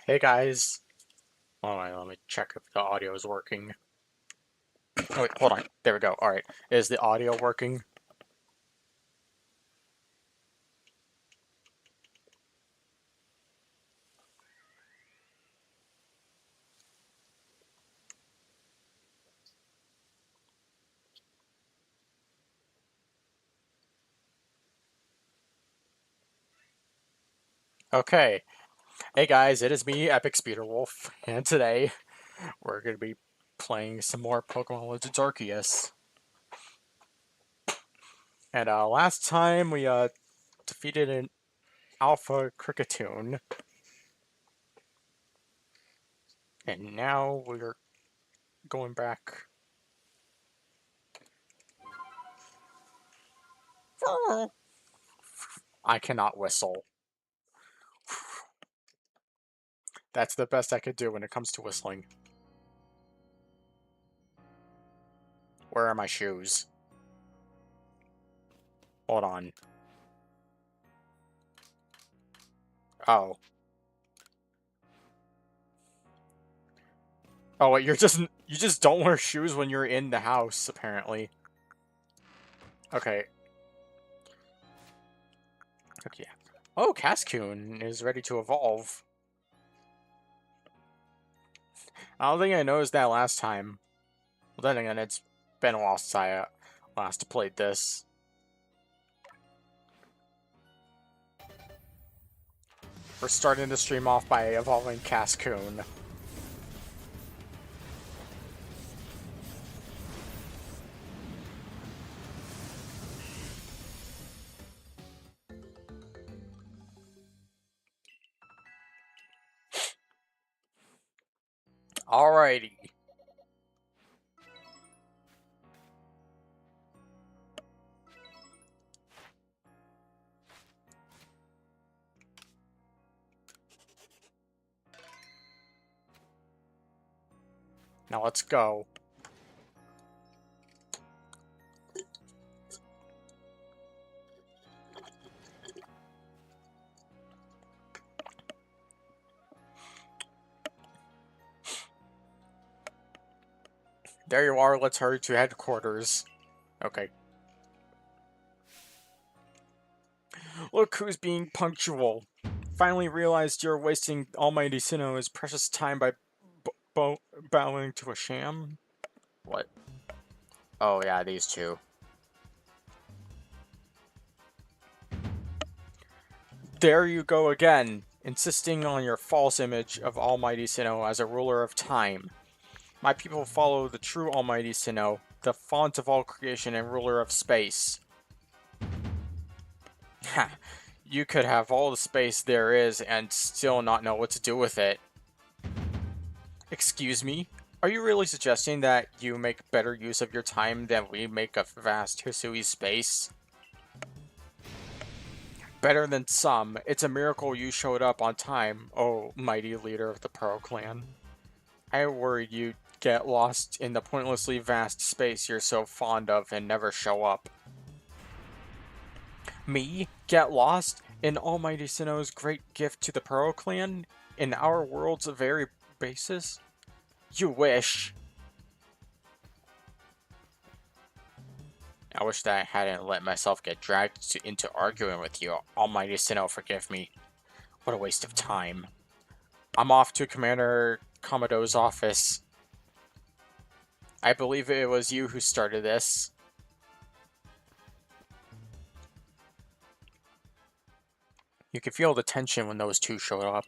Hey guys. Oh, wait, let me check if the audio is working. Oh, wait, hold on. There we go. Alright. Is the audio working? Okay. Hey guys, it is me, Epicspeederwolf, and today we're going to be playing some more Pokemon Legends Arceus. And last time we defeated an Alpha Cricketune. And now we're going back. I cannot whistle. That's the best I could do when it comes to whistling. Where are my shoes? Hold on. Oh. Oh wait, you just don't wear shoes when you're in the house, apparently. Okay. Okay. Oh, Cascoon is ready to evolve. I don't think I noticed that last time. Well, then again, it's been a while since I last played this. We're starting the stream off by evolving Cascoon. Alrighty. Now let's go. There you are, let's hurry to headquarters. Okay. Look who's being punctual. Finally realized you're wasting Almighty Sinnoh's precious time by bowing to a sham? What? Oh yeah, these two. There you go again, insisting on your false image of Almighty Sinnoh as a ruler of time. My people follow the true Almighty Sinnoh, the font of all creation and ruler of space. Ha! You could have all the space there is and still not know what to do with it. Excuse me? Are you really suggesting that you make better use of your time than we make of vast Hisui space? Better than some. It's a miracle you showed up on time, oh mighty leader of the Pearl Clan. I worried you'd get lost in the pointlessly vast space you're so fond of and never show up. Me? Get lost? In Almighty Sinnoh's great gift to the Pearl Clan? In our world's very basis? You wish. I wish that I hadn't let myself get dragged into arguing with you. Almighty Sinnoh, forgive me. What a waste of time. I'm off to Commander Komodo's office. I believe it was you who started this. You can feel the tension when those two showed up.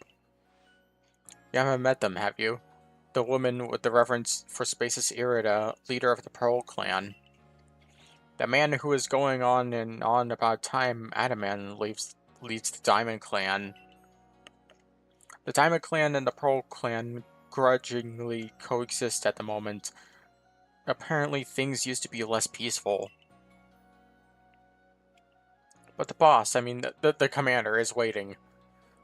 You haven't met them, have you? The woman with the reverence for Space's Irida, leader of the Pearl Clan. The man who is going on and on about time Adaman leads the Diamond Clan. The Diamond Clan and the Pearl Clan grudgingly coexist at the moment. Apparently things used to be less peaceful. But the boss, I mean the commander, is waiting.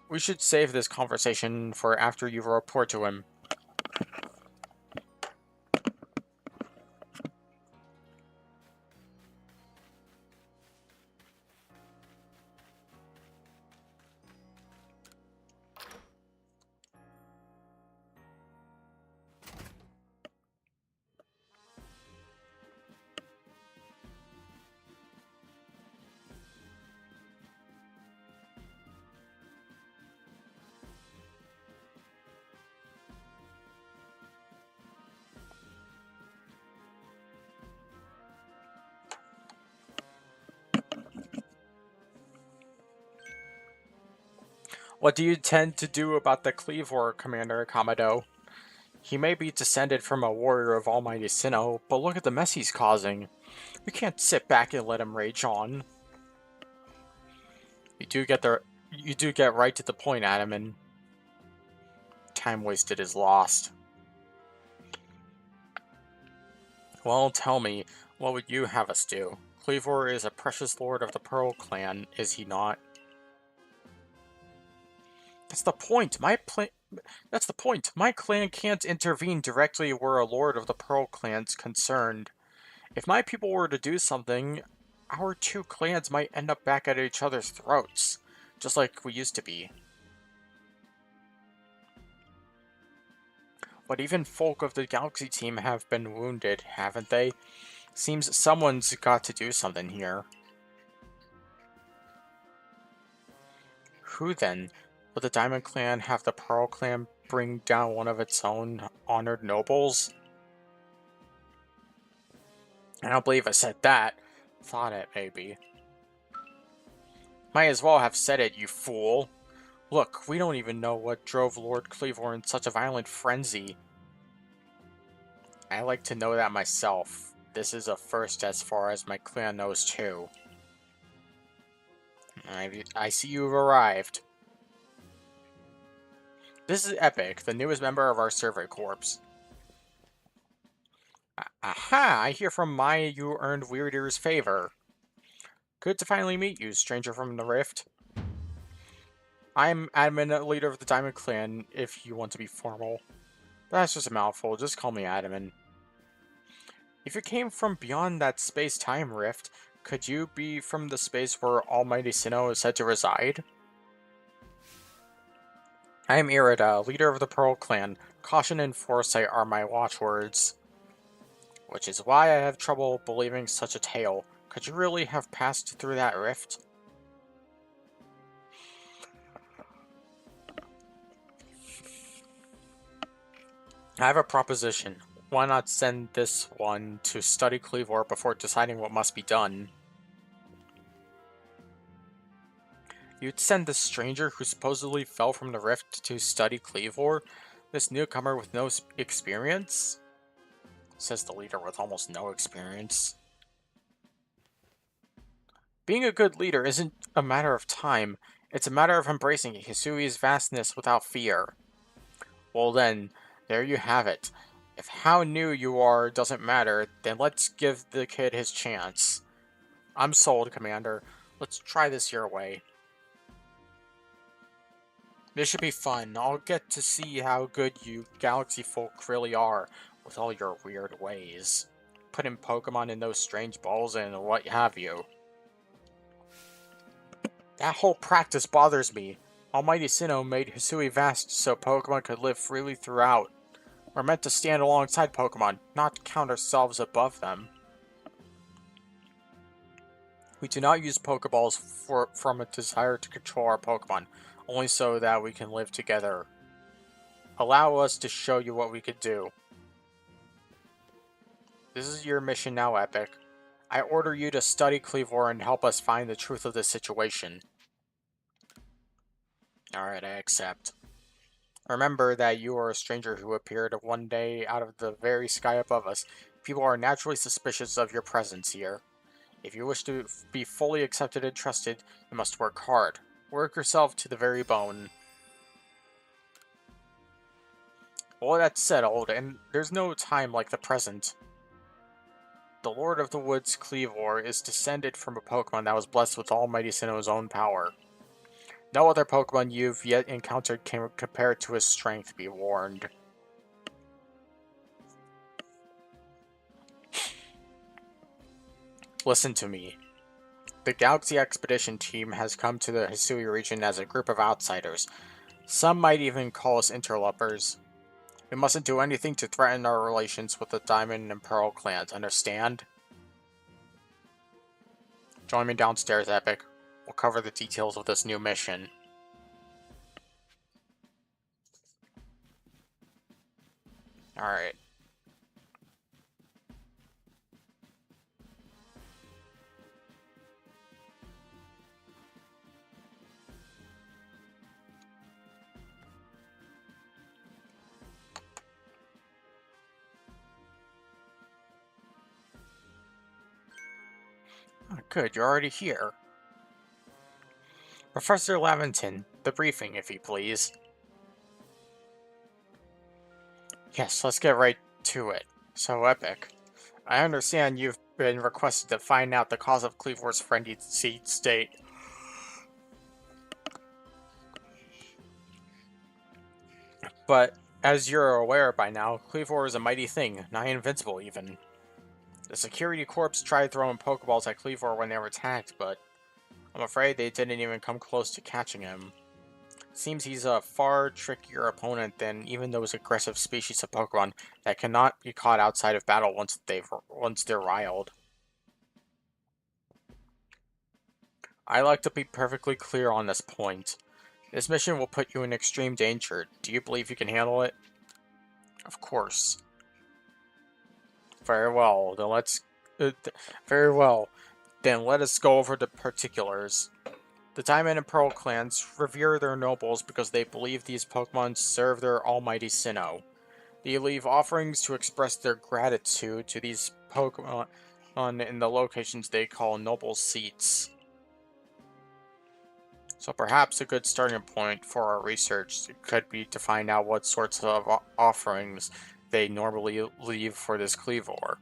We should save this conversation for after you report to him. What do you intend to do about the Cleavor, Commander Kamado? He may be descended from a warrior of Almighty Sinnoh, but look at the mess he's causing. We can't sit back and let him rage on. You do get right to the point, Adaman. Time wasted is lost. Well, tell me, what would you have us do? Cleavor is a precious lord of the Pearl Clan, is he not? That's the point. That's the point. My clan can't intervene directly where a lord of the Pearl Clan's concerned. If my people were to do something, our two clans might end up back at each other's throats, just like we used to be. But even folk of the Galaxy team have been wounded, haven't they? Seems someone's got to do something here. Who then? Will the Diamond Clan have the Pearl Clan bring down one of its own honored nobles? I don't believe I said that. Thought it, maybe. Might as well have said it, you fool. Look, we don't even know what drove Lord Cleavor in such a violent frenzy. I like to know that myself. This is a first as far as my clan knows too. I see you've arrived. This is Epic, the newest member of our survey corps. Aha! I hear from Maya you earned Weird Ear's favor. Good to finally meet you, stranger from the Rift. I'm admin, leader of the Diamond Clan, if you want to be formal. That's just a mouthful, just call me admin. If you came from beyond that space-time rift, could you be from the space where Almighty Sinnoh is said to reside? I am Irida, leader of the Pearl Clan. Caution and foresight are my watchwords. Which is why I have trouble believing such a tale. Could you really have passed through that rift? I have a proposition. Why not send this one to study Cleavor before deciding what must be done? You'd send this stranger who supposedly fell from the rift to study Cleavor? This newcomer with no experience? Says the leader with almost no experience. Being a good leader isn't a matter of time, it's a matter of embracing Hisui's vastness without fear. Well then, there you have it. If how new you are doesn't matter, then let's give the kid his chance. I'm sold, Commander. Let's try this your way. This should be fun. I'll get to see how good you Galaxy folk really are, with all your weird ways. Putting Pokemon in those strange balls and what have you. That whole practice bothers me. Almighty Sinnoh made Hisui vast so Pokemon could live freely throughout. We're meant to stand alongside Pokemon, not count ourselves above them. We do not use Pokeballs from a desire to control our Pokemon, only so that we can live together. Allow us to show you what we could do. This is your mission now, Epic. I order you to study Cleavor and help us find the truth of this situation. Alright, I accept. Remember that you are a stranger who appeared one day out of the very sky above us. People are naturally suspicious of your presence here. If you wish to be fully accepted and trusted, you must work hard. Work yourself to the very bone. Well, that's settled, and there's no time like the present. The Lord of the Woods, Cleavor, is descended from a Pokemon that was blessed with Almighty Sinnoh's own power. No other Pokemon you've yet encountered can compare to his strength, be warned. Listen to me. The Galaxy Expedition team has come to the Hisui region as a group of outsiders. Some might even call us interlopers. We mustn't do anything to threaten our relations with the Diamond and Pearl clans, understand? Join me downstairs, Epic. We'll cover the details of this new mission. Alright. Good, you're already here. Professor Lavington, the briefing, if you please. Yes, let's get right to it. So, Epic, I understand you've been requested to find out the cause of Cleavor's frenzied state. But, as you're aware by now, Cleavor is a mighty thing, nigh invincible even. The security corps tried throwing Pokeballs at Cleavor when they were attacked, but I'm afraid they didn't even come close to catching him. Seems he's a far trickier opponent than even those aggressive species of Pokemon that cannot be caught outside of battle once they're riled. I like to be perfectly clear on this point. This mission will put you in extreme danger. Do you believe you can handle it? Of course. Very well. Very well. Then let us go over the particulars. The Diamond and Pearl clans revere their nobles because they believe these Pokemon serve their almighty Sinnoh. They leave offerings to express their gratitude to these Pokemon in the locations they call noble seats. So perhaps a good starting point for our research could be to find out what sorts of offerings they normally leave for this Cleavor.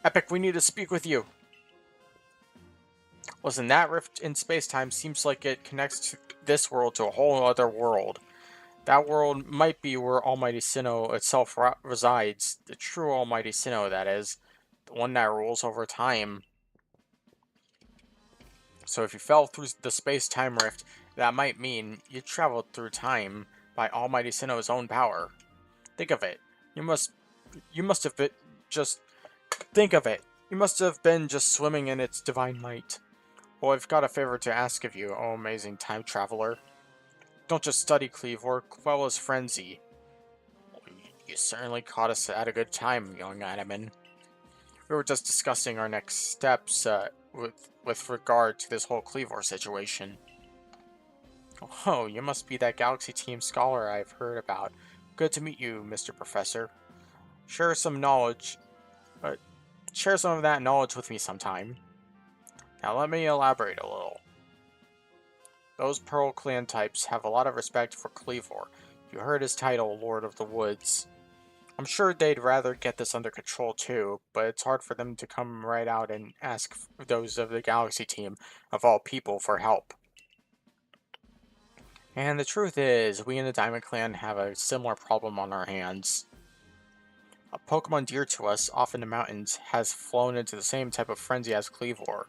Epic, we need to speak with you. Listen, that rift in space-time seems like it connects this world to a whole other world. That world might be where Almighty Sinnoh itself resides. The true Almighty Sinnoh, that is. The one that rules over time. So if you fell through the space-time rift, that might mean you traveled through time by Almighty Sinnoh's own power. Think of it. You must have been just... Think of it. You must have been just swimming in its divine might. Well, I've got a favor to ask of you, oh amazing time traveler. Don't just study Cleavor, quell his frenzy. You certainly caught us at a good time, young Adaman. We were just discussing our next steps with regard to this whole Cleavor situation. Oh, you must be that Galaxy Team scholar I've heard about. Good to meet you, Mr. Professor. Share some of that knowledge with me sometime. Now let me elaborate a little. Those Pearl clan types have a lot of respect for Cleavor. You heard his title, Lord of the Woods. I'm sure they'd rather get this under control too, but it's hard for them to come right out and ask those of the Galaxy Team, of all people, for help. And the truth is, we in the Diamond Clan have a similar problem on our hands. A Pokemon dear to us, off in the mountains, has flown into the same type of frenzy as Cleavor.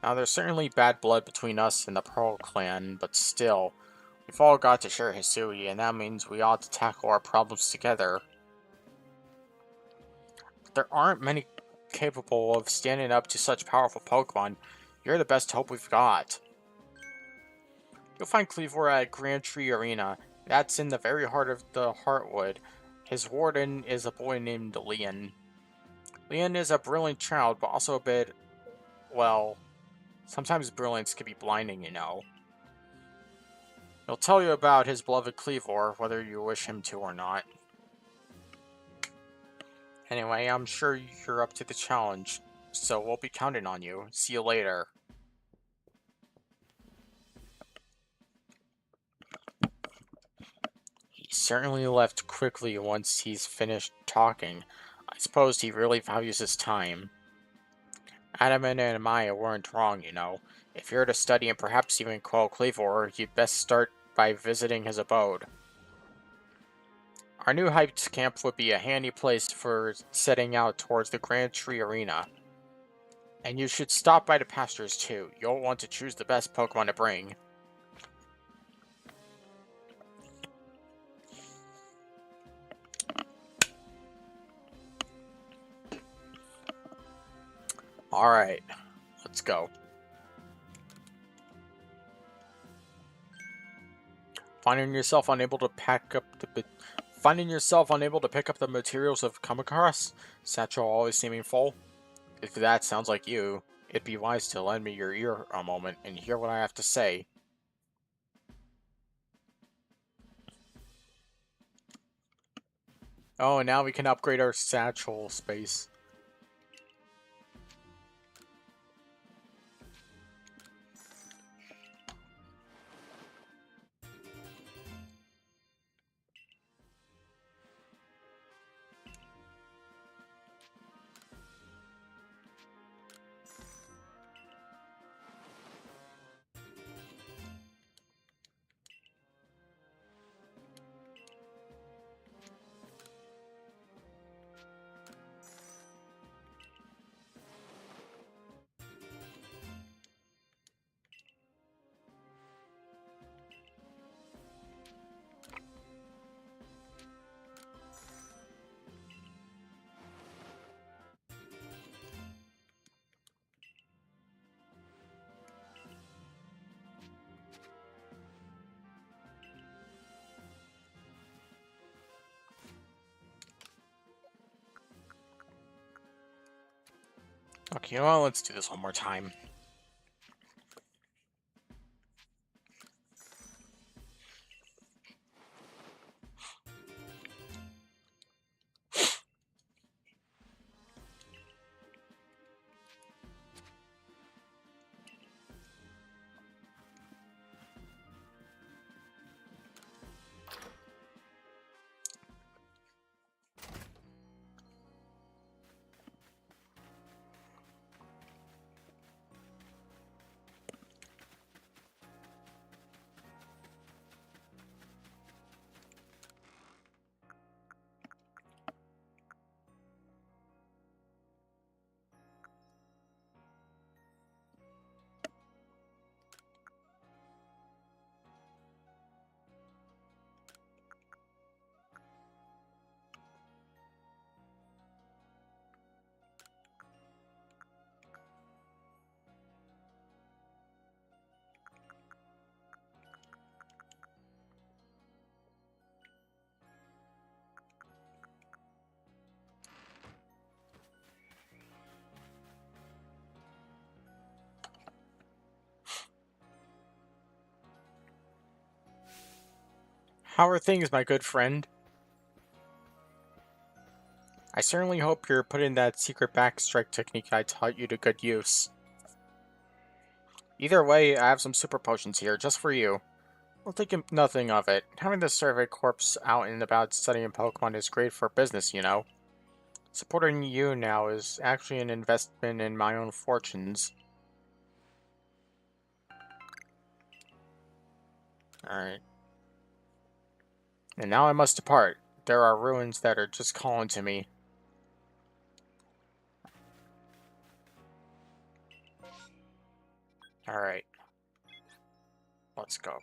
Now, there's certainly bad blood between us and the Pearl Clan, but still, we've all got to share Hisui, and that means we ought to tackle our problems together. But there aren't many capable of standing up to such powerful Pokemon. You're the best hope we've got. You'll find Cleavor at Grand Tree Arena. That's in the very heart of the Heartwood. His warden is a boy named Leon. Leon is a brilliant child, but also a bit, well... Sometimes brilliance can be blinding, you know. He'll tell you about his beloved Cleavor, whether you wish him to or not. Anyway, I'm sure you're up to the challenge, so we'll be counting on you. See you later. He certainly left quickly once he's finished talking. I suppose he really values his time. Adaman and Maya weren't wrong, you know. If you're to study and perhaps even quell Cleavor, you'd best start by visiting his abode. Our new hyped camp would be a handy place for setting out towards the Grand Tree Arena. And you should stop by the pastures too. You'll want to choose the best Pokemon to bring. Alright, let's go. Finding yourself unable to pick up the materials of come across? Satchel always seeming full? If that sounds like you, it'd be wise to lend me your ear a moment and hear what I have to say. Oh, and now we can upgrade our satchel space. Okay, well, let's do this one more time. How are things, my good friend? I certainly hope you're putting that secret backstrike technique I taught you to good use. Either way, I have some super potions here, just for you. We'll take nothing of it. Having the survey corps out and about studying Pokemon is great for business, you know. Supporting you now is actually an investment in my own fortunes. Alright. And now I must depart. There are ruins that are just calling to me. Alright. Let's go.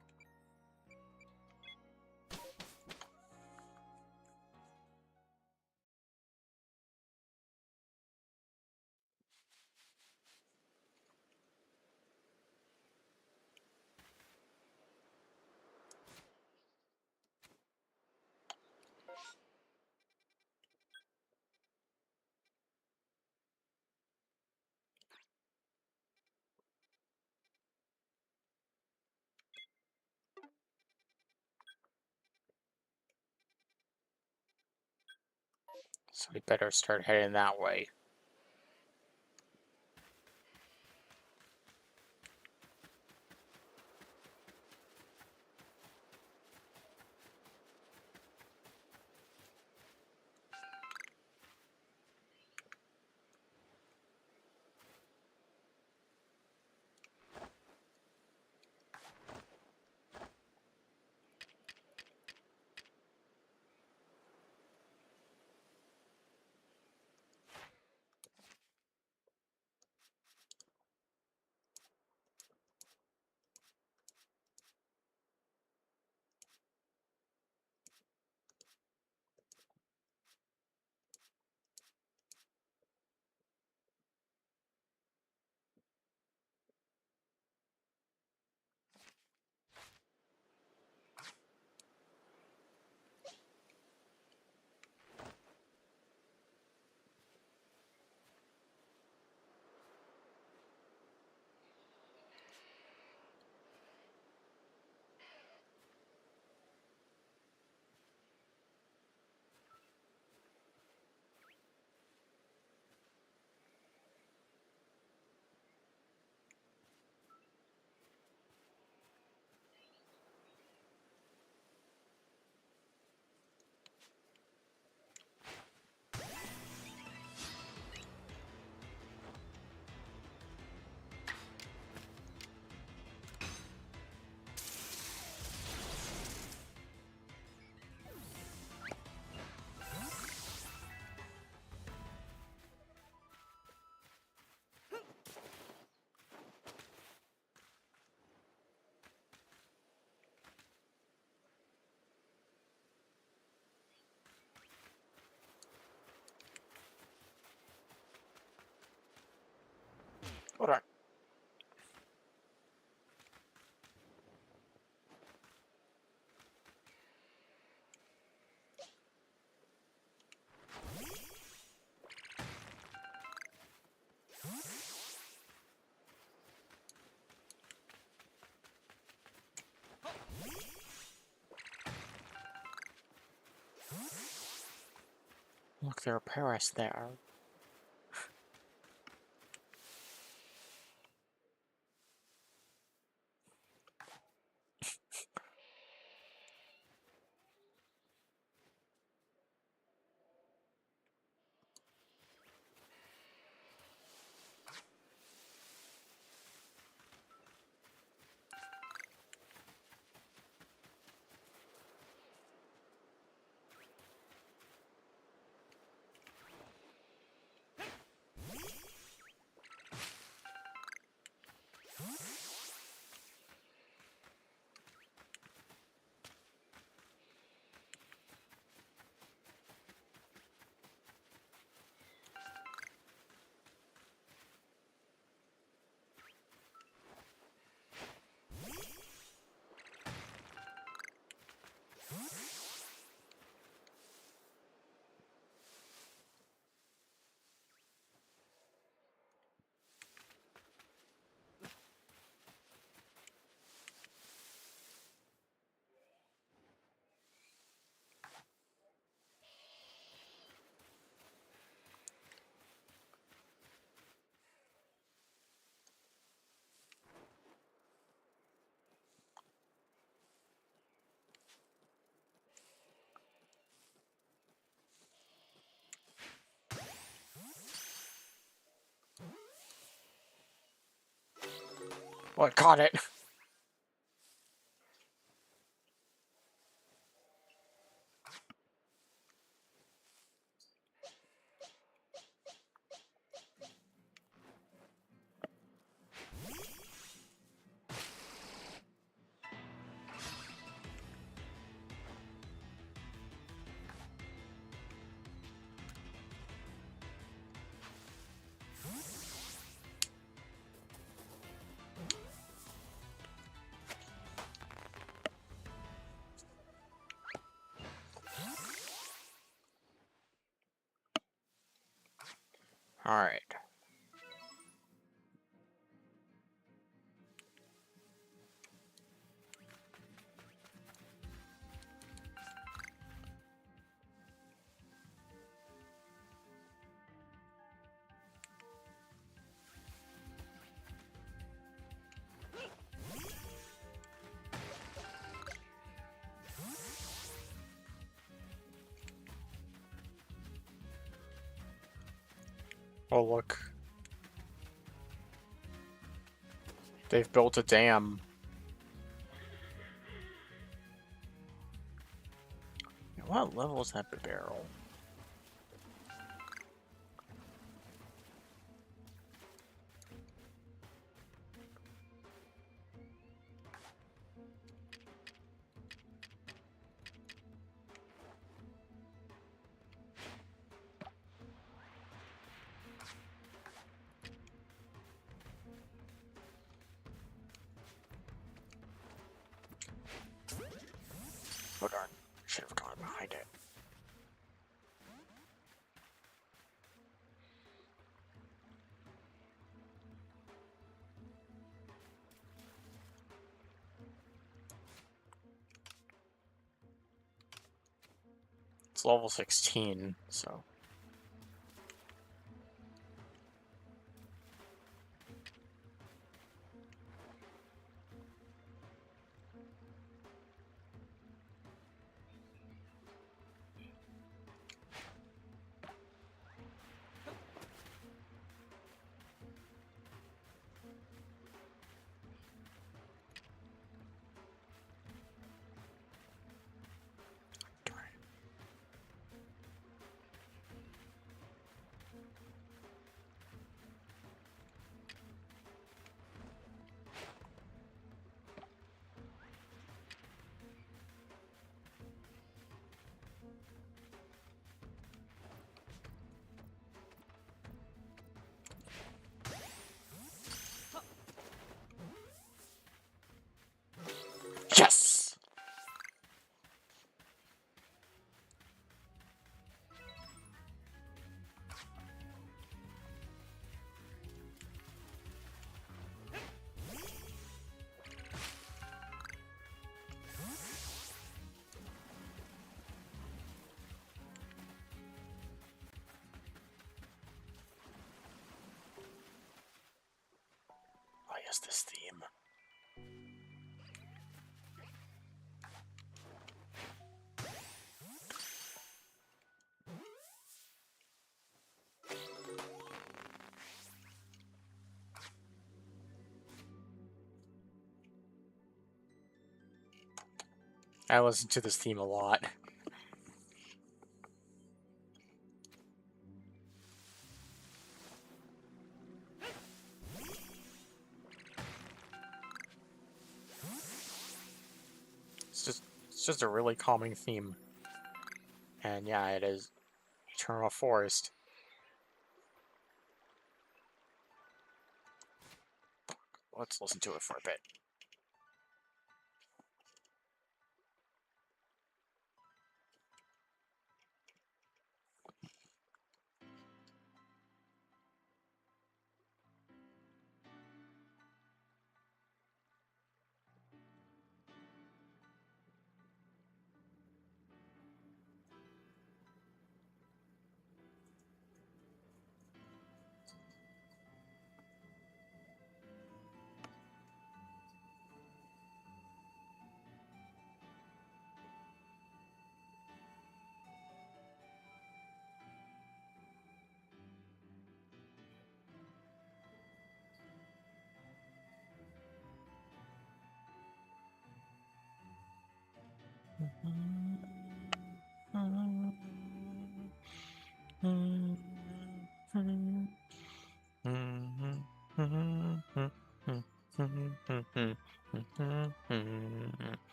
So we better start heading that way. nuclear Paris there. What, got it? Alright. Oh, look. They've built a dam. What level is that barrel? Oh darn. Should have gone behind it. It's level 16, so. is this theme? I listen to this theme a lot. It's just a really calming theme. And yeah, it is Eternal Forest. Let's listen to it for a bit.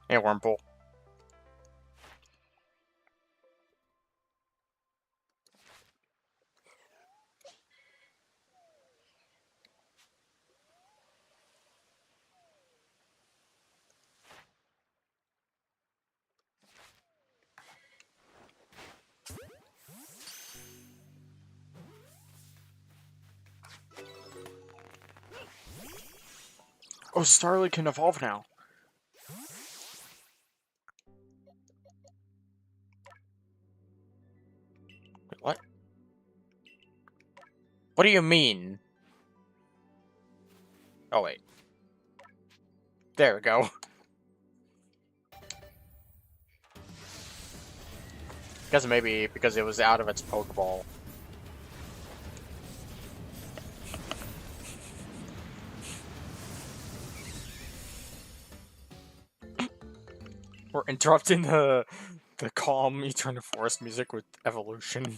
Hey, Wormpool. Oh, Starly can evolve now. Wait, what? What do you mean? Oh, wait. There we go. Guess maybe because it was out of its Pokeball. We're interrupting the calm Eternal Forest music with evolution.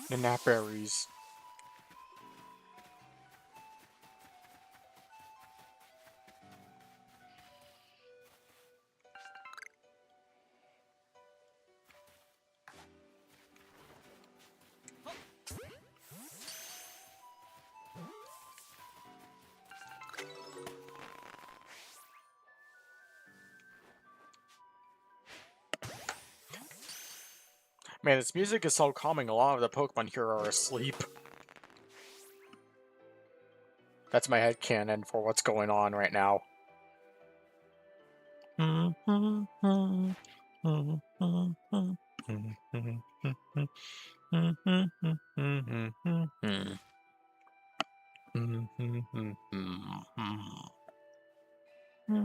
The Napberries. Man, this music is so calming, a lot of the Pokemon here are asleep. That's my headcanon for what's going on right now. Not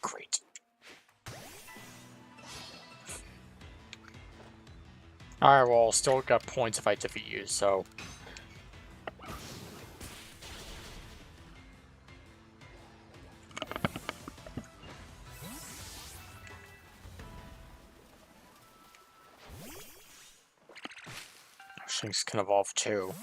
great. Alright, well, still got points if I defeat you, so... Things can evolve too.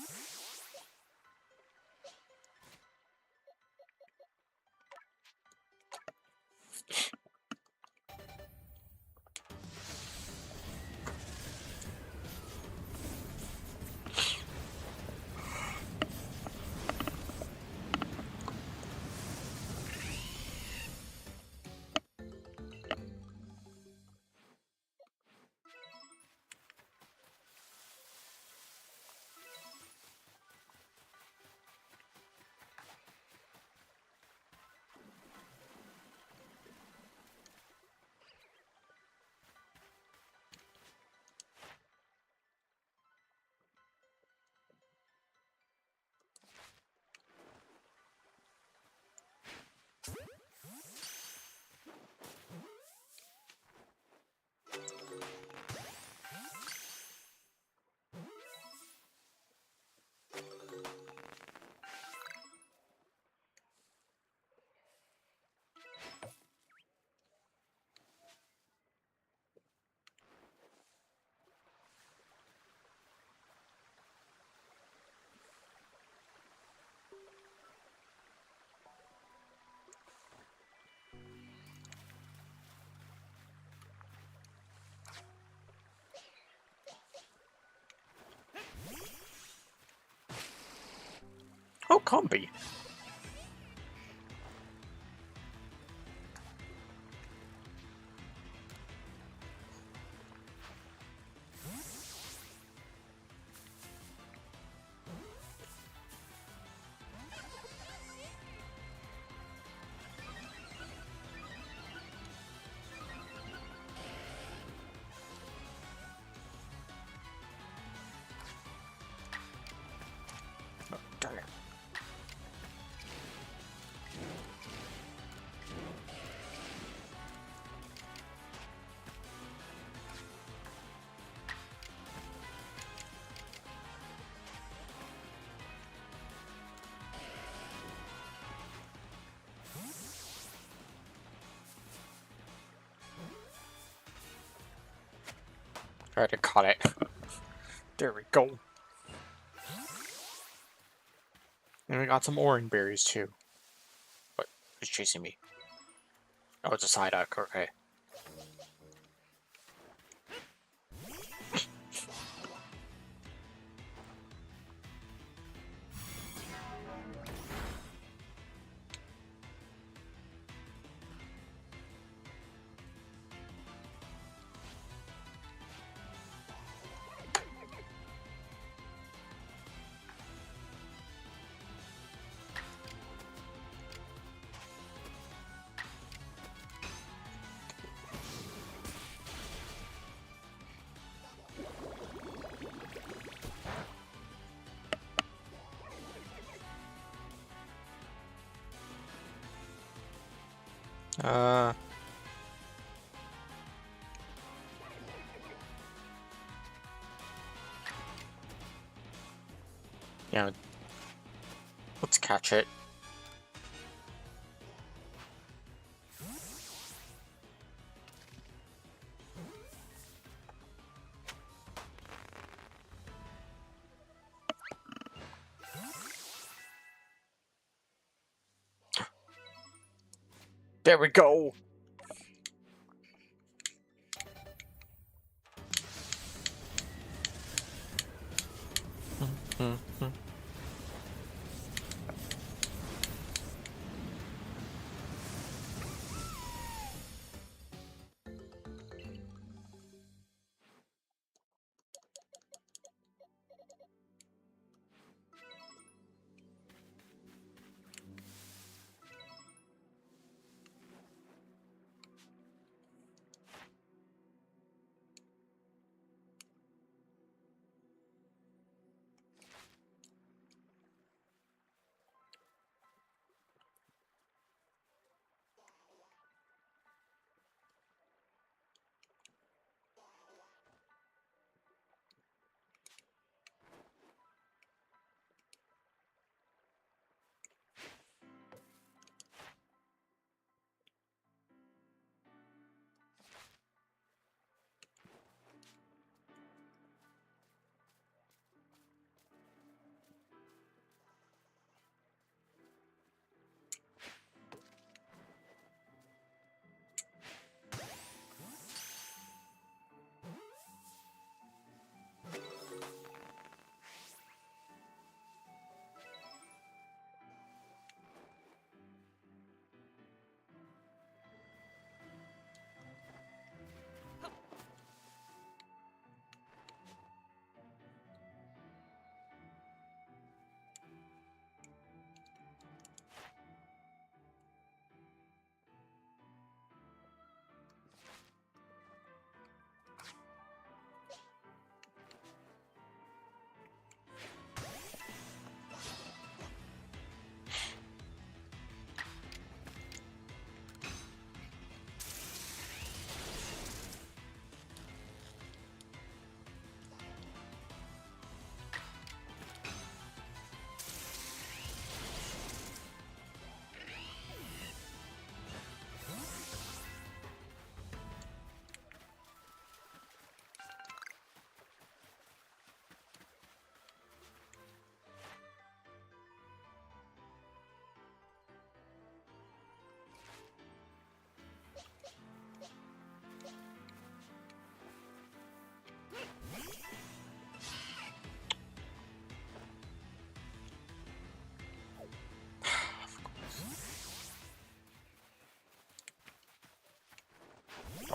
Oh, Combi. Oh, darn it. Alright, I caught it. There we go. And we got some orange berries too. What? Who's chasing me? Oh, it's a Psyduck, okay. Yeah. Let's catch it. There we go!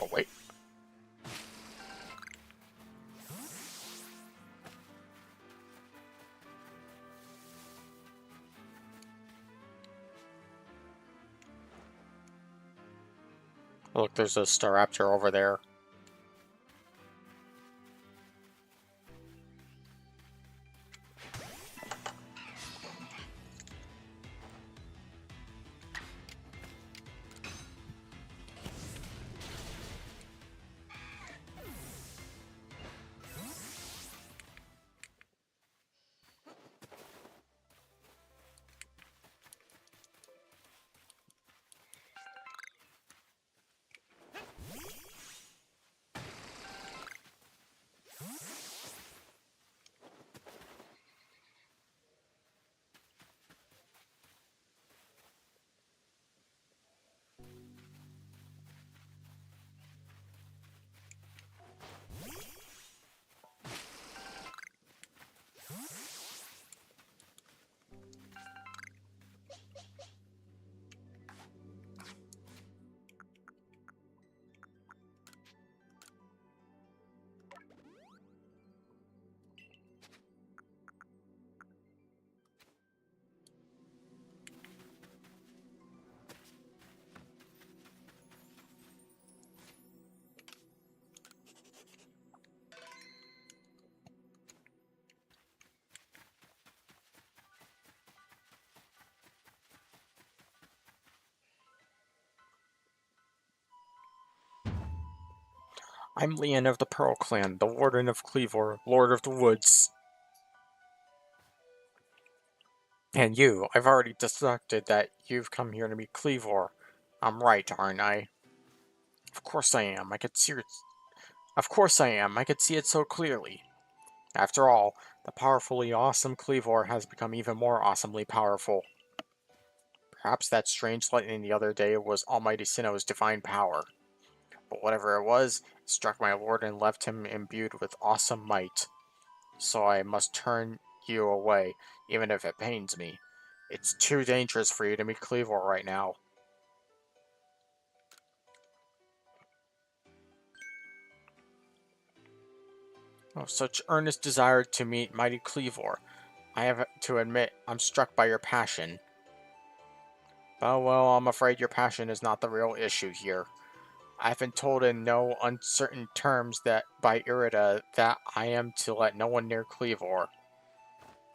Oh, wait. Look, there's a Staraptor over there. I'm Leon of the Pearl Clan, the Warden of Cleavor, Lord of the Woods. And you, I've already deducted that you've come here to meet Cleavor. I'm right, aren't I? Of course I am. I could see it. Of course I am. I could see it so clearly. After all, the powerfully awesome Cleavor has become even more awesomely powerful. Perhaps that strange lightning the other day was Almighty Sinnoh's divine power. But whatever it was, it struck my lord and left him imbued with awesome might. So I must turn you away, even if it pains me. It's too dangerous for you to meet Cleavor right now. Oh, such earnest desire to meet mighty Cleavor. I have to admit, I'm struck by your passion. Oh well, I'm afraid your passion is not the real issue here. I've been told in no uncertain terms that by Irida that I am to let no one near Cleavor.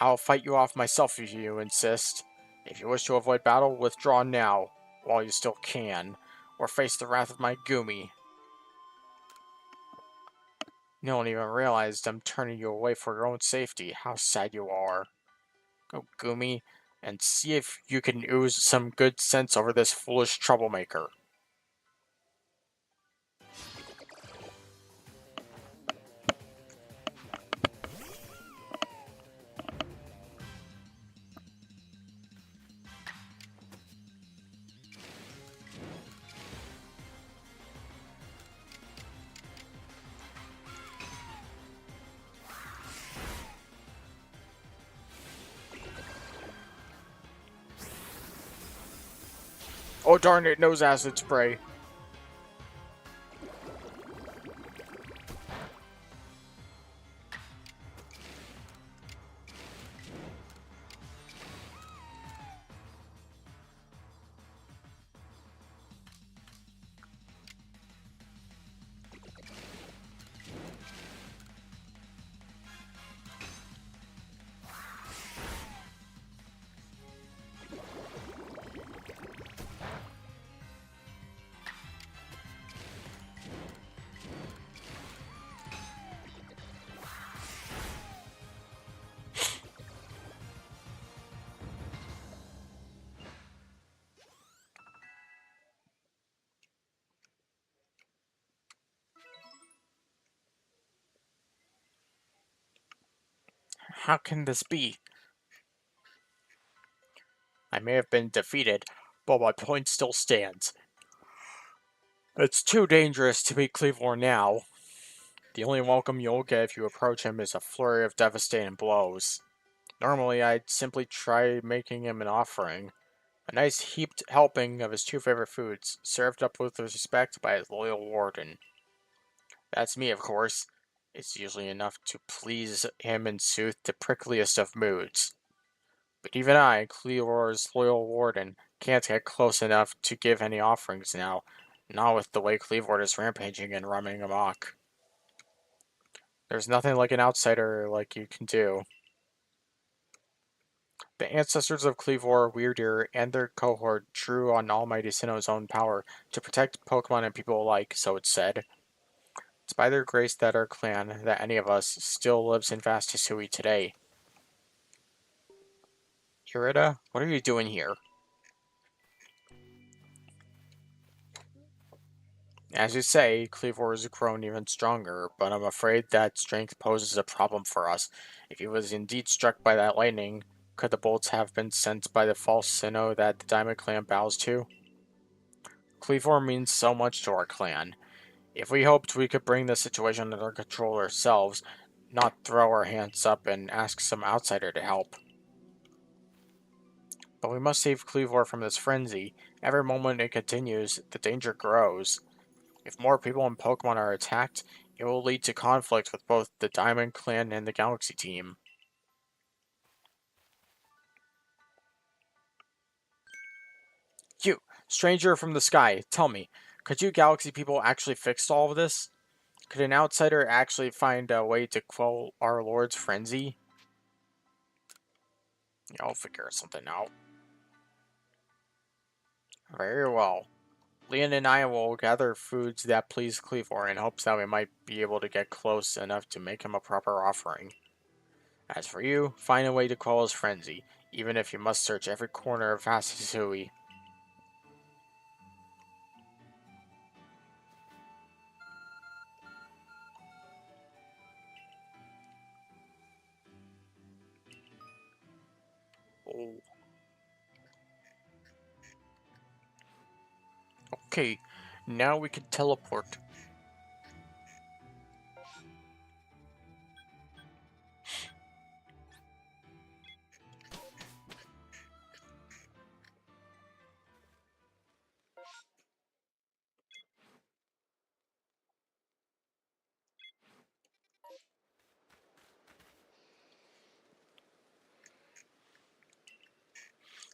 I'll fight you off myself if you insist. If you wish to avoid battle, withdraw now, while you still can, or face the wrath of my Gumi. You don't even realize I'm turning you away for your own safety. How sad you are. Go, Gumi, and see if you can ooze some good sense over this foolish troublemaker. Oh darn it, knows acid spray. How can this be? I may have been defeated, but my point still stands. It's too dangerous to meet Cleavor now. The only welcome you'll get if you approach him is a flurry of devastating blows. Normally, I'd simply try making him an offering. A nice heaped helping of his two favorite foods, served up with respect by his loyal warden. That's me, of course. It's usually enough to please him and soothe the prickliest of moods. But even I, Cleavor's loyal warden, can't get close enough to give any offerings now, not with the way Cleavor is rampaging and running amok. There's nothing like an outsider like you can do. The ancestors of Cleavor, Weirdeer, and their cohort drew on Almighty Sinnoh's own power to protect Pokemon and people alike, so it's said. It's by their grace that our clan, that any of us, still lives in vast Hisui today. Irida, what are you doing here? As you say, Cleavor has grown even stronger, but I'm afraid that strength poses a problem for us. If he was indeed struck by that lightning, could the bolts have been sent by the false Sinnoh that the Diamond Clan bows to? Cleavor means so much to our clan. If we hoped we could bring the situation under control ourselves, not throw our hands up and ask some outsider to help. But we must save Cleavor from this frenzy. Every moment it continues, the danger grows. If more people and Pokemon are attacked, it will lead to conflict with both the Diamond Clan and the Galaxy Team. You, stranger from the sky, tell me, could you Galaxy people actually fix all of this? Could an outsider actually find a way to quell our Lord's frenzy? Yeah, I'll figure something out. Very well. Leon and I will gather foods that please Cleavor in hopes that we might be able to get close enough to make him a proper offering. As for you, find a way to quell his frenzy, even if you must search every corner of Hisui. Oh. Okay, now we can teleport.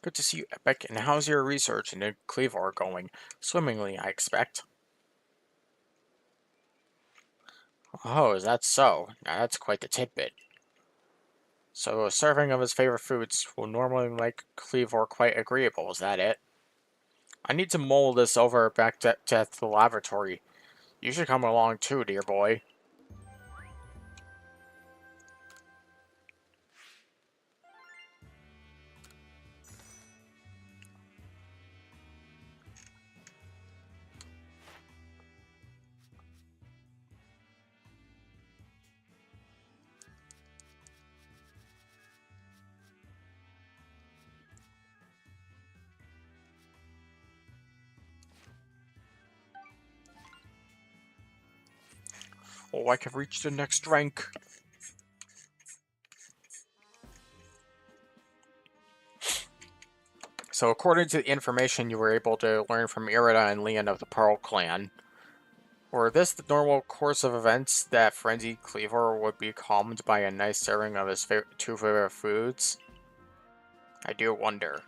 Good to see you, Epic, and how's your research into Cleavor going? Swimmingly, I expect. Oh, is that so? Now that's quite the tidbit. So a serving of his favorite foods will normally make Cleavor quite agreeable, is that it? I need to mull this over back to the laboratory. You should come along too, dear boy. Oh, I can reach the next rank. So according to the information you were able to learn from Irida and Leon of the Pearl Clan, were this the normal course of events that frenzied Cleavor would be calmed by a nice serving of his two favorite foods? I do wonder.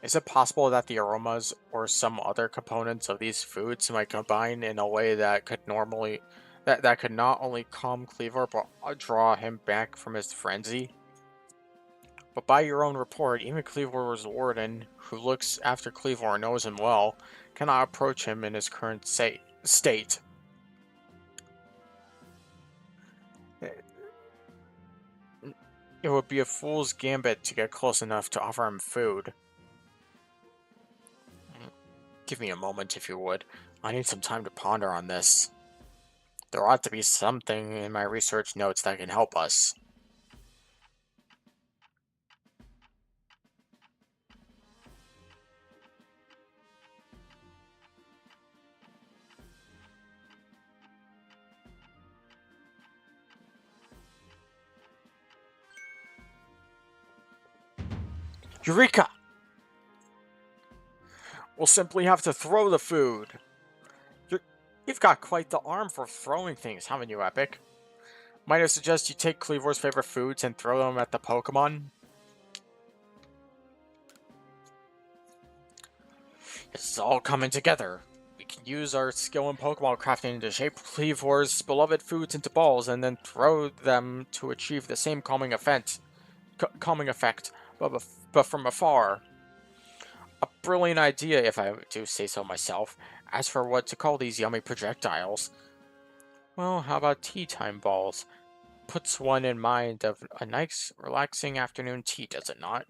Is it possible that the aromas or some other components of these foods might combine in a way that could that could not only calm Cleavor but draw him back from his frenzy? But by your own report, even Cleavor's warden, who looks after Cleavor and knows him well, cannot approach him in his current state. It would be a fool's gambit to get close enough to offer him food. Give me a moment, if you would. I need some time to ponder on this. There ought to be something in my research notes that can help us. Eureka! We'll simply have to throw the food. You've got quite the arm for throwing things, haven't you, Epic? Might I suggest you take Cleavor's favorite foods and throw them at the Pokemon? It's all coming together. We can use our skill in Pokemon crafting to shape Cleavor's beloved foods into balls and then throw them to achieve the same calming effect. But from afar. A brilliant idea, if I do say so myself. As for what to call these yummy projectiles, well, how about tea time balls? Puts one in mind of a nice, relaxing afternoon tea, does it not?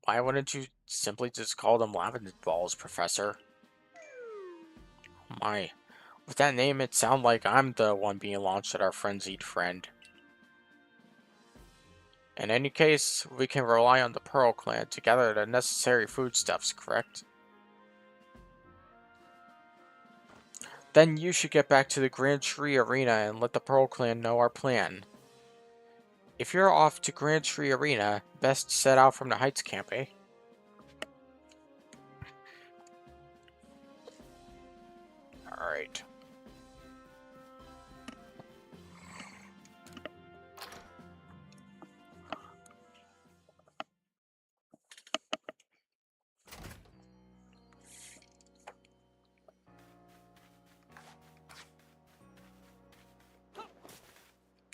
Why wouldn't you simply just call them lavender balls, Professor? My, with that name, it sounds like I'm the one being launched at our frenzied friend. In any case, we can rely on the Pearl Clan to gather the necessary foodstuffs, correct? Then you should get back to the Grand Tree Arena and let the Pearl Clan know our plan. If you're off to Grand Tree Arena, best set out from the Heights camp, eh? Alright.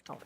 Oh.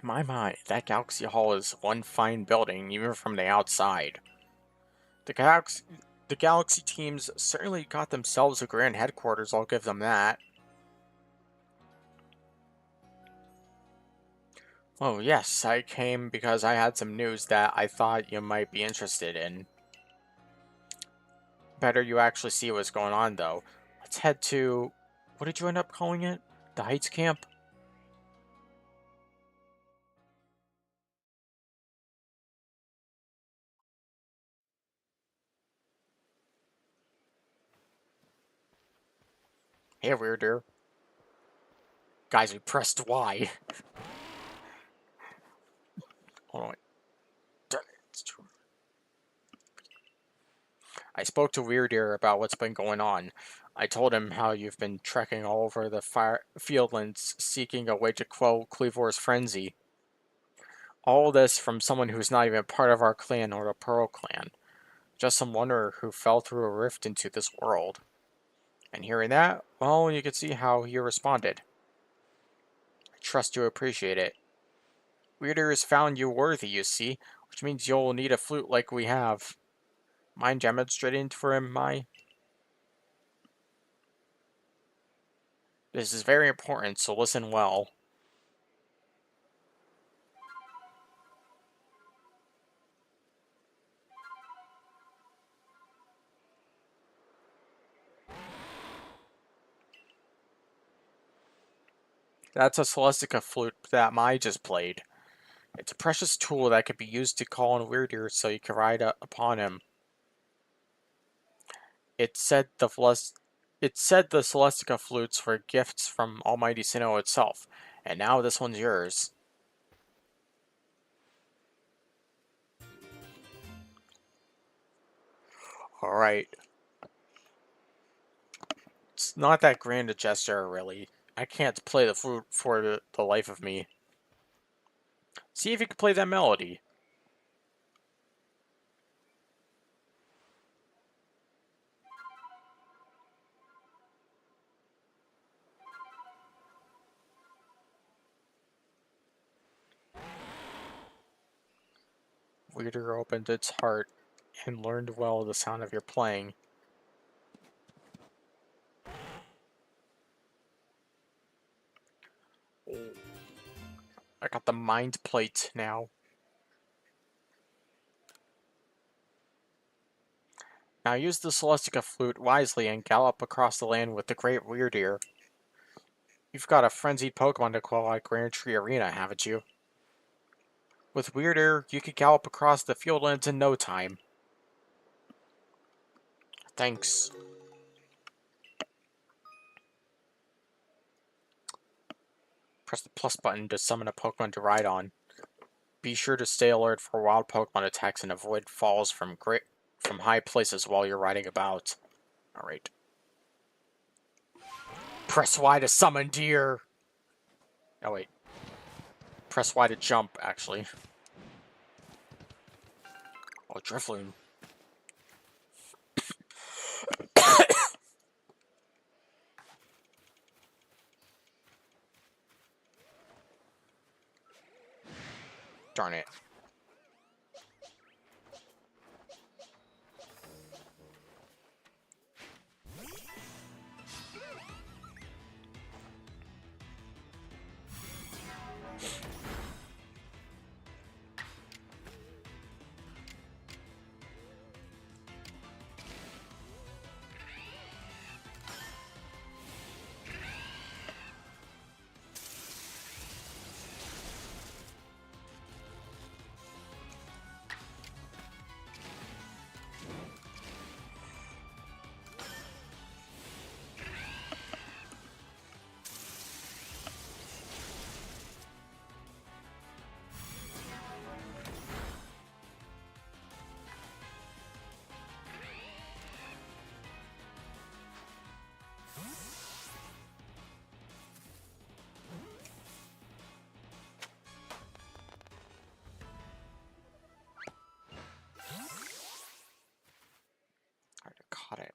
My, that Galaxy Hall is one fine building, even from the outside. The Galaxy teams certainly got themselves a grand headquarters, I'll give them that. Oh yes, I came because I had some news that I thought you might be interested in. Better you actually see what's going on, though. Let's head to... what did you end up calling it? The Heights camp? Hey, weirder. Guys, we pressed Y. Hold on. Darn it, it's true. I spoke to Weird Ear about what's been going on. I told him how you've been trekking all over the fieldlands seeking a way to quell Cleavor's frenzy. All this from someone who's not even part of our clan or the Pearl clan. Just some wanderer who fell through a rift into this world. And hearing that, well, you can see how he responded. I trust you appreciate it. Weird Ear has found you worthy, you see, which means you'll need a flute like we have. Mind demonstrating for him, Mai? This is very important, so listen well. That's a Celestica flute that Mai just played. It's a precious tool that can be used to call on Weird Ear so you can ride upon him. It said the Celestica flutes were gifts from Almighty Sinnoh itself, and now this one's yours. Alright. It's not that grand a gesture, really. I can't play the flute for the life of me. See if you can play that melody. Weird Ear opened its heart and learned well the sound of your playing. Oh. I got the mind plate now. Now use the Celestica flute wisely and gallop across the land with the great Weirdeer. You've got a frenzied Pokemon to quell at Grand Tree Arena, haven't you? With Weirdeer, you could gallop across the fieldlands in no time. Thanks. Press the plus button to summon a Pokemon to ride on. Be sure to stay alert for wild Pokemon attacks and avoid falls from high places while you're riding about. Alright. Press Y to summon deer! Oh wait. Press Y to jump, actually. Oh, Drifloon. Darn it. I caught it.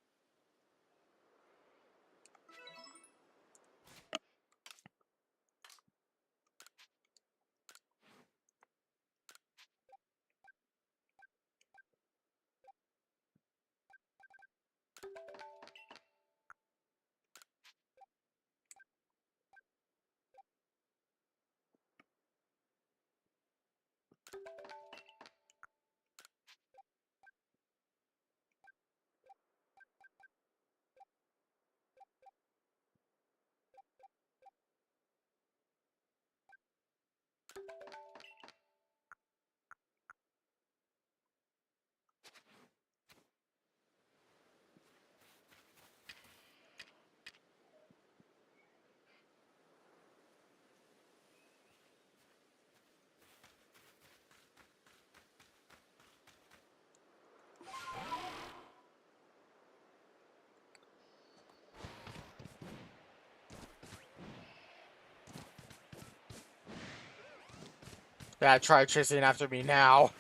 Yeah, try chasing after me now.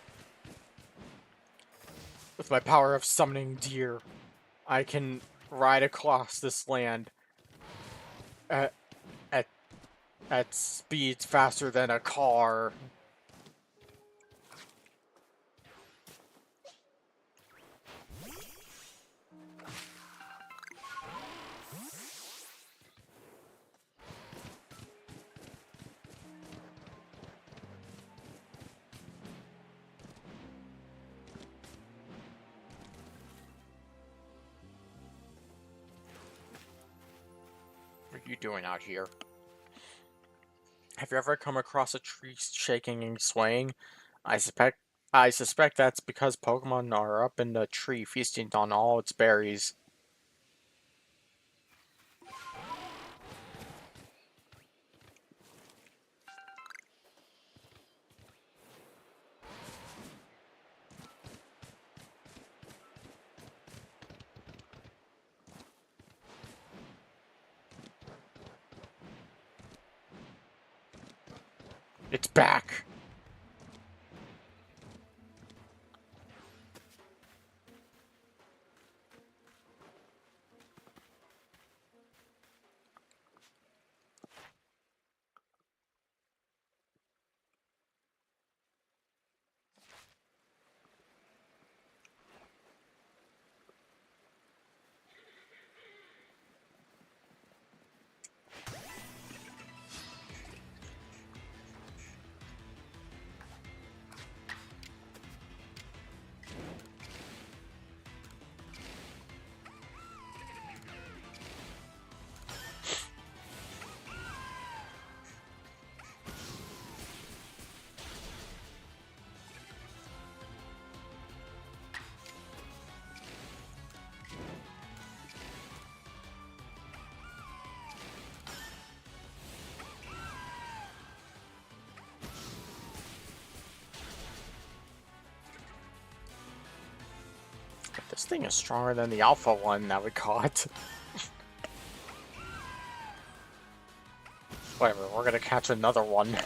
With my power of summoning deer, I can ride across this land at at at speeds faster than a car. What are you doing out here? Have you ever come across a tree shaking and swaying? I suspect I suspect that's because Pokemon are up in the tree feasting on all its berries. It's back! thing is stronger than the alpha one that we caught. Whatever, we're gonna catch another one.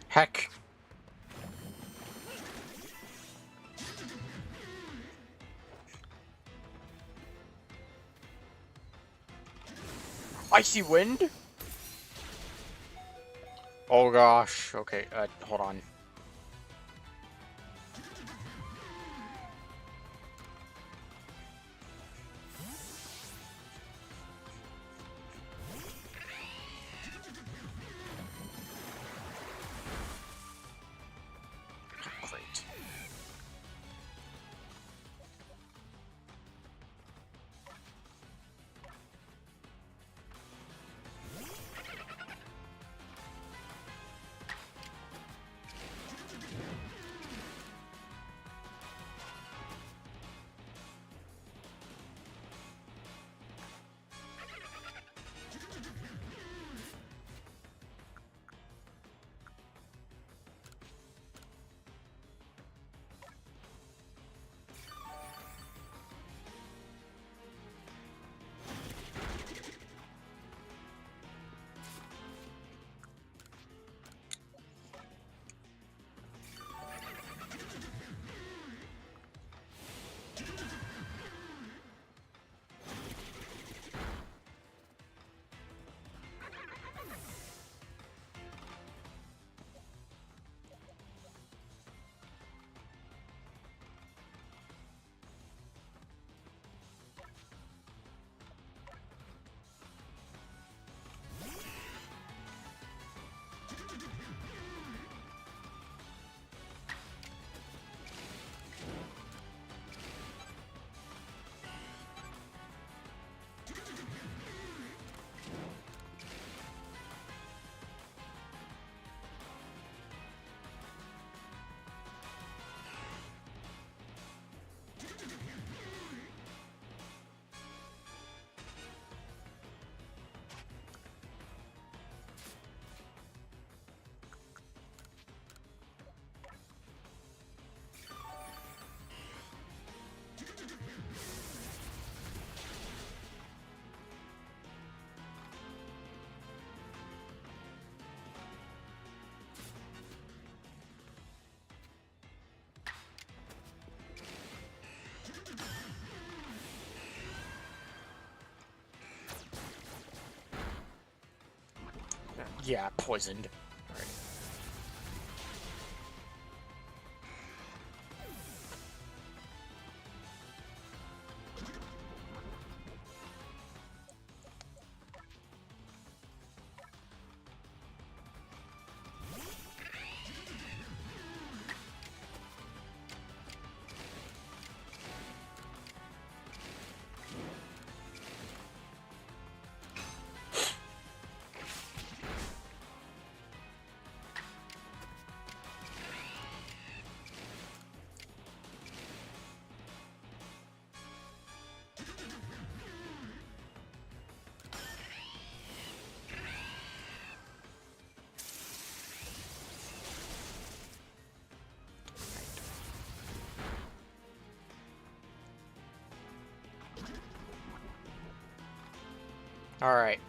Heck. Icy wind? Oh gosh. Okay, hold on. Great. Yeah, poisoned. Alright. Alright.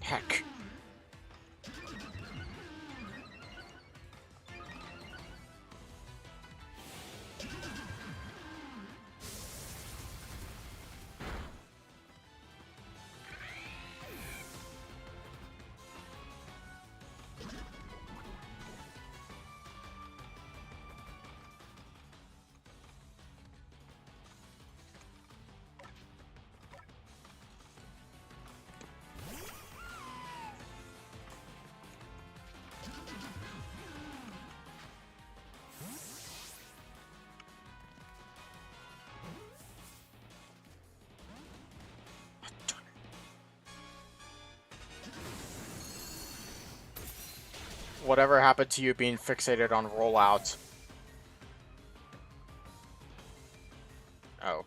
Heck. Whatever happened to you being fixated on rollout? Oh.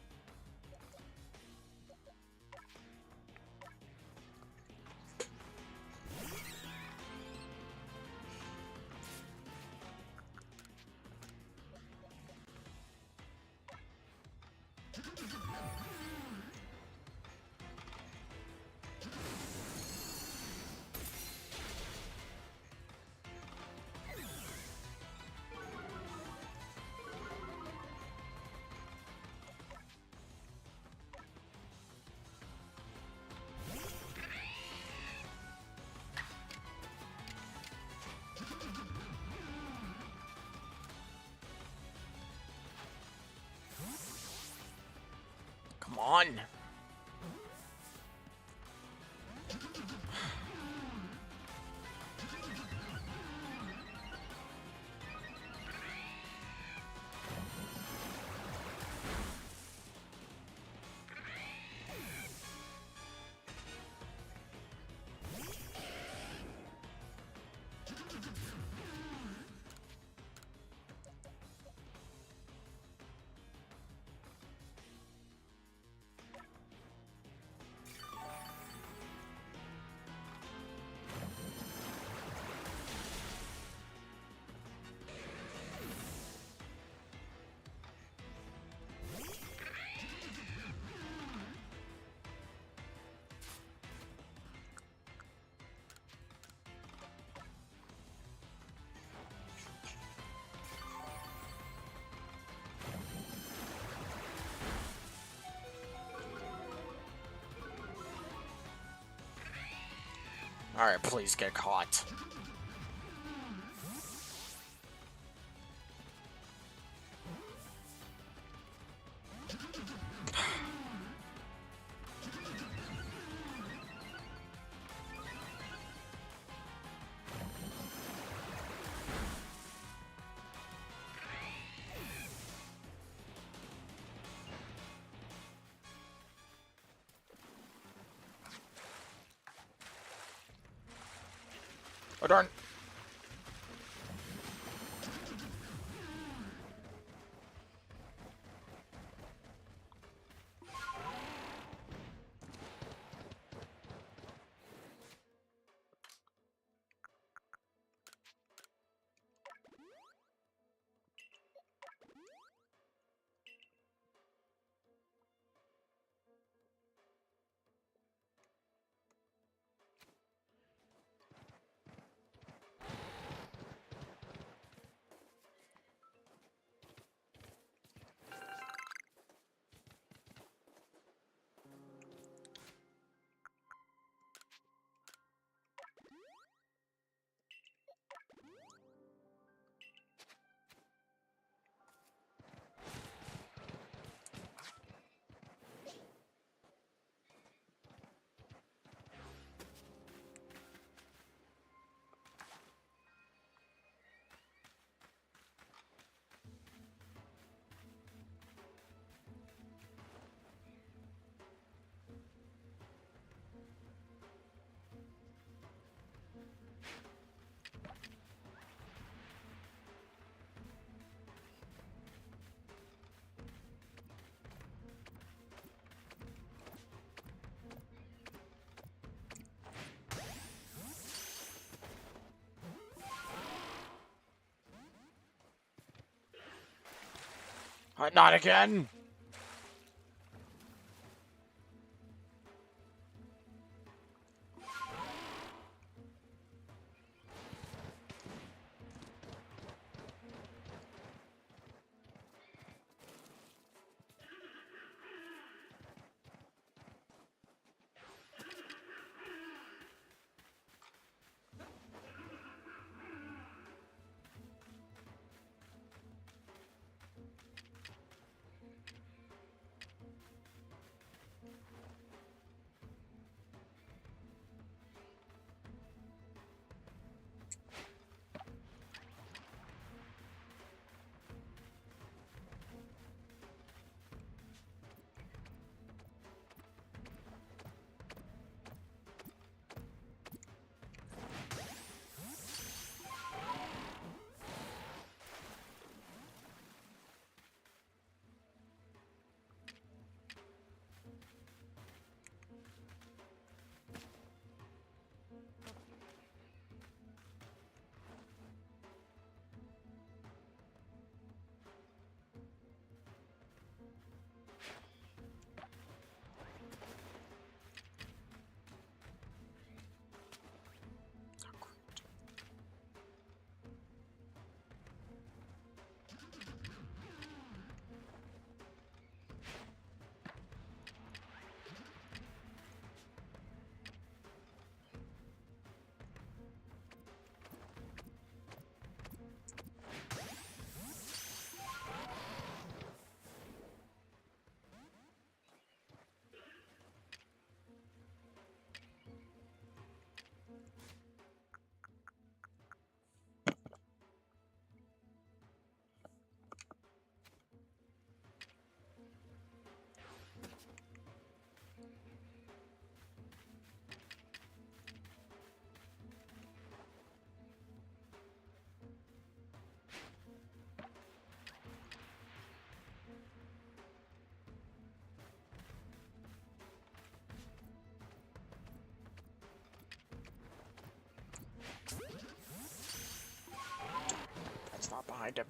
Come on. Alright, please get caught. Oh, darn. Not again! That's not behind him.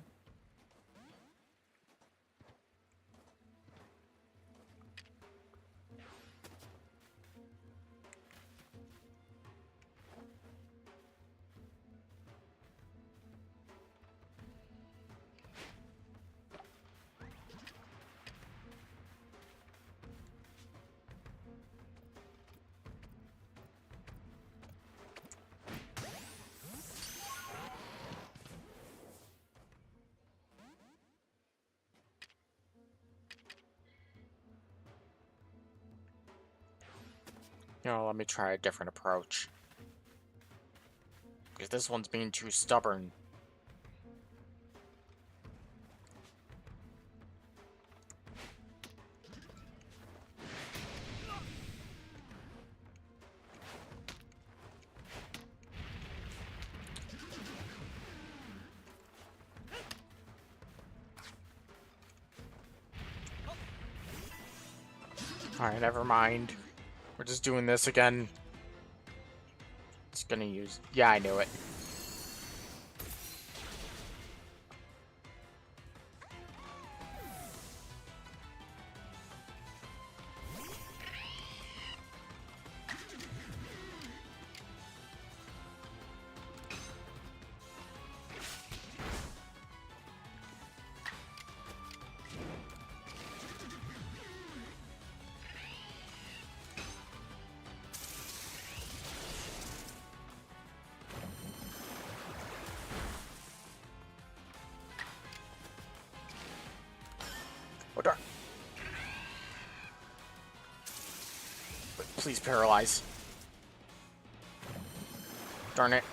You know, let me try a different approach. Because this one's being too stubborn. Alright, never mind. We're just doing this again. It's gonna use... Yeah, I knew it. Oh, darn. Please paralyze. Darn it.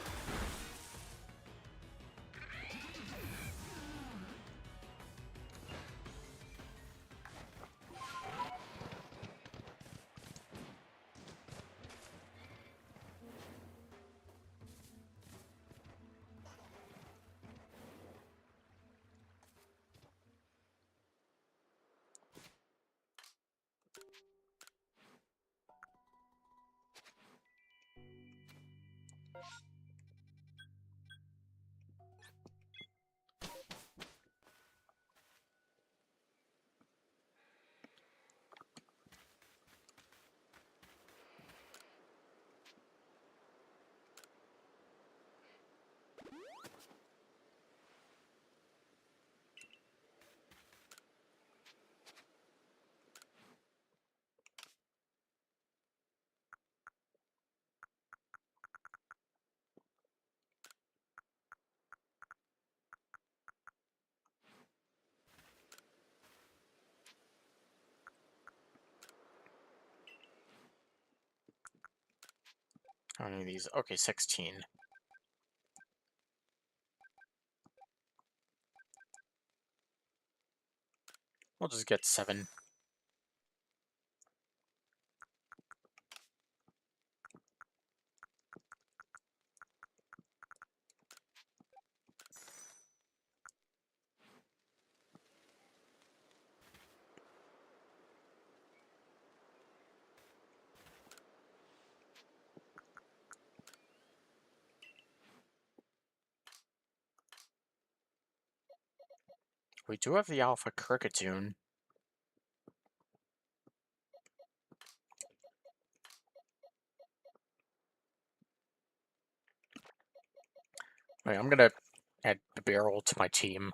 How many of these? Okay, 16. We'll just get 7. We do have the Alpha Cricketune. Wait, I'm gonna add the barrel to my team.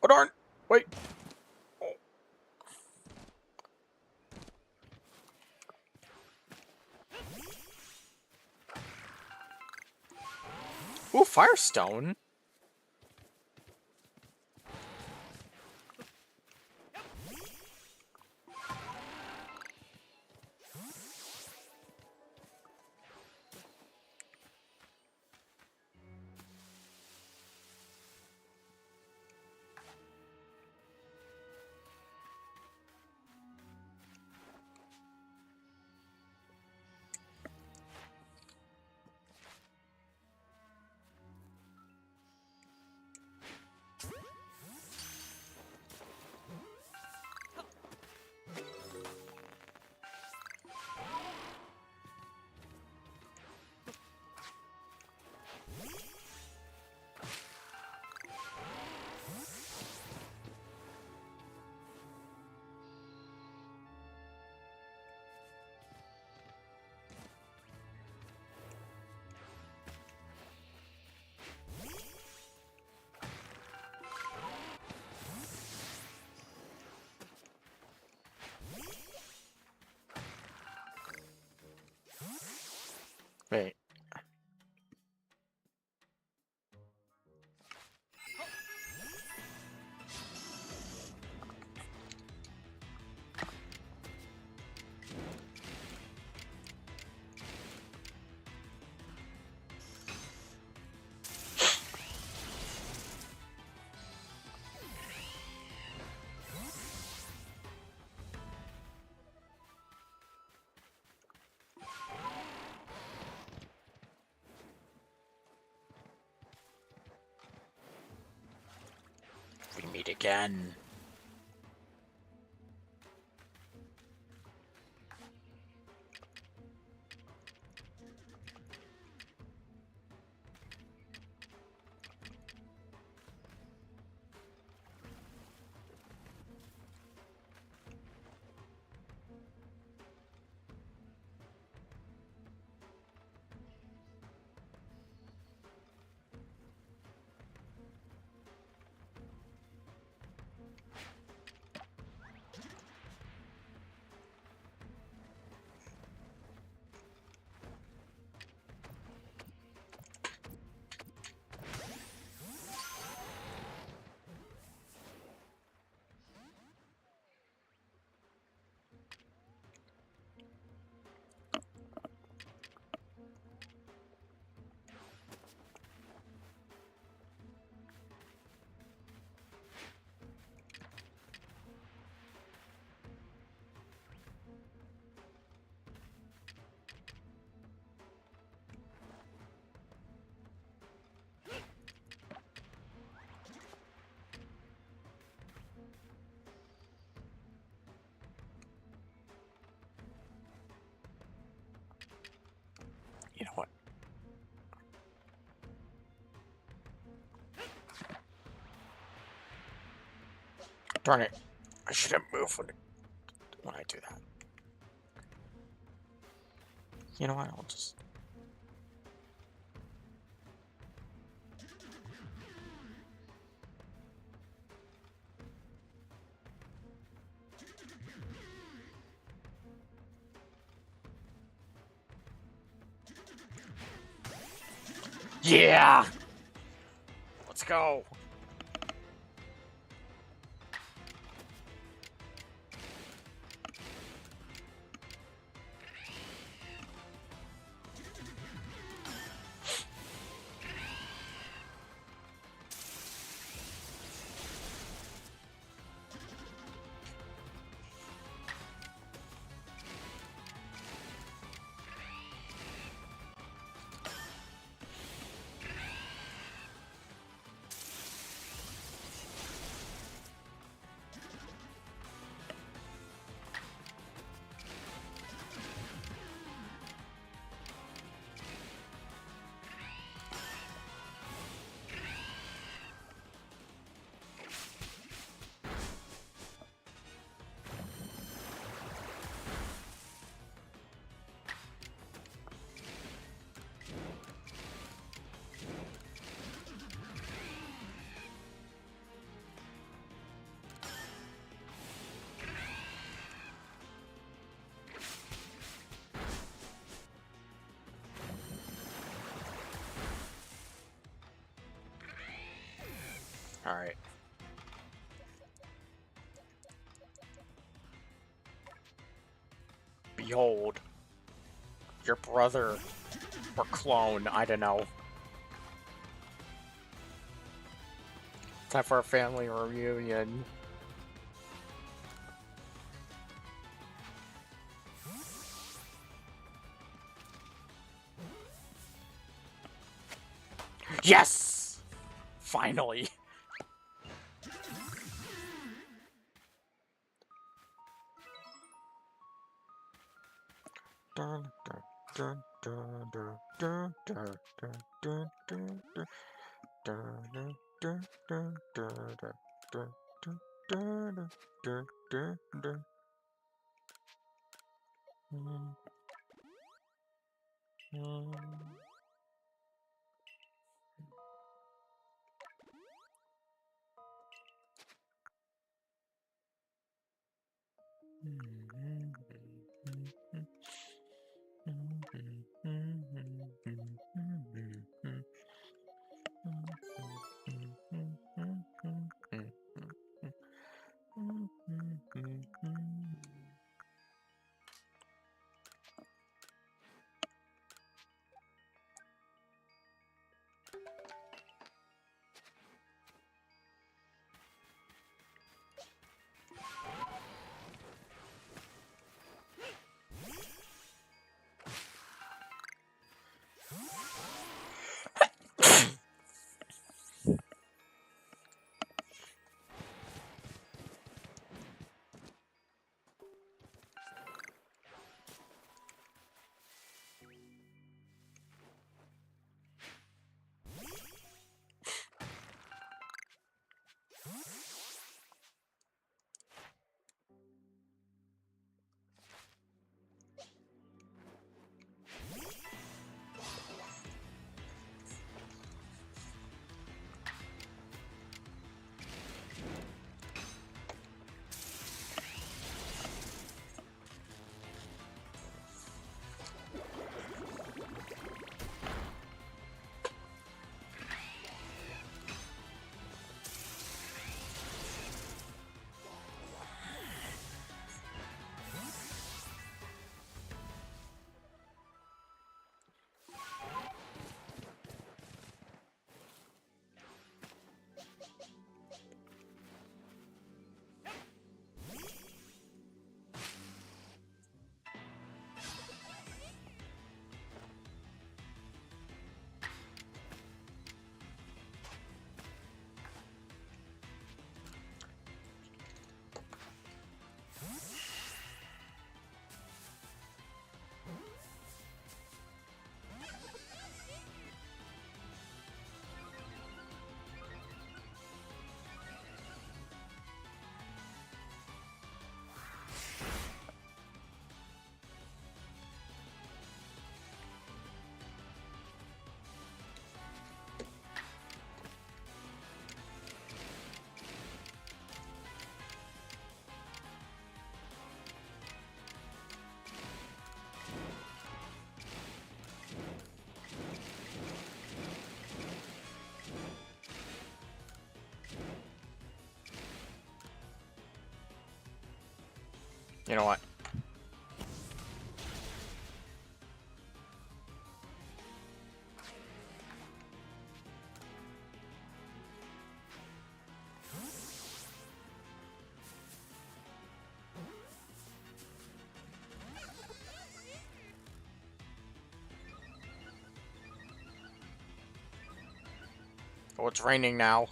Oh darn! Wait! Ooh, Firestone! Wait. We meet again. Darn it. I shouldn't move when I do that. You know what? I'll just... Yeah! Let's go! Alright. Behold. Your brother. Or clone, I don't know. Time for a family reunion. Yes! Finally. Dun, dun, dun, dun, dun, dun, dun, dun, dun, dun, dun. Dun, dun, dun, dun, dun, dun, dun, dun, dun, dun, dun. Mm, mm, You know what? Oh, it's raining now.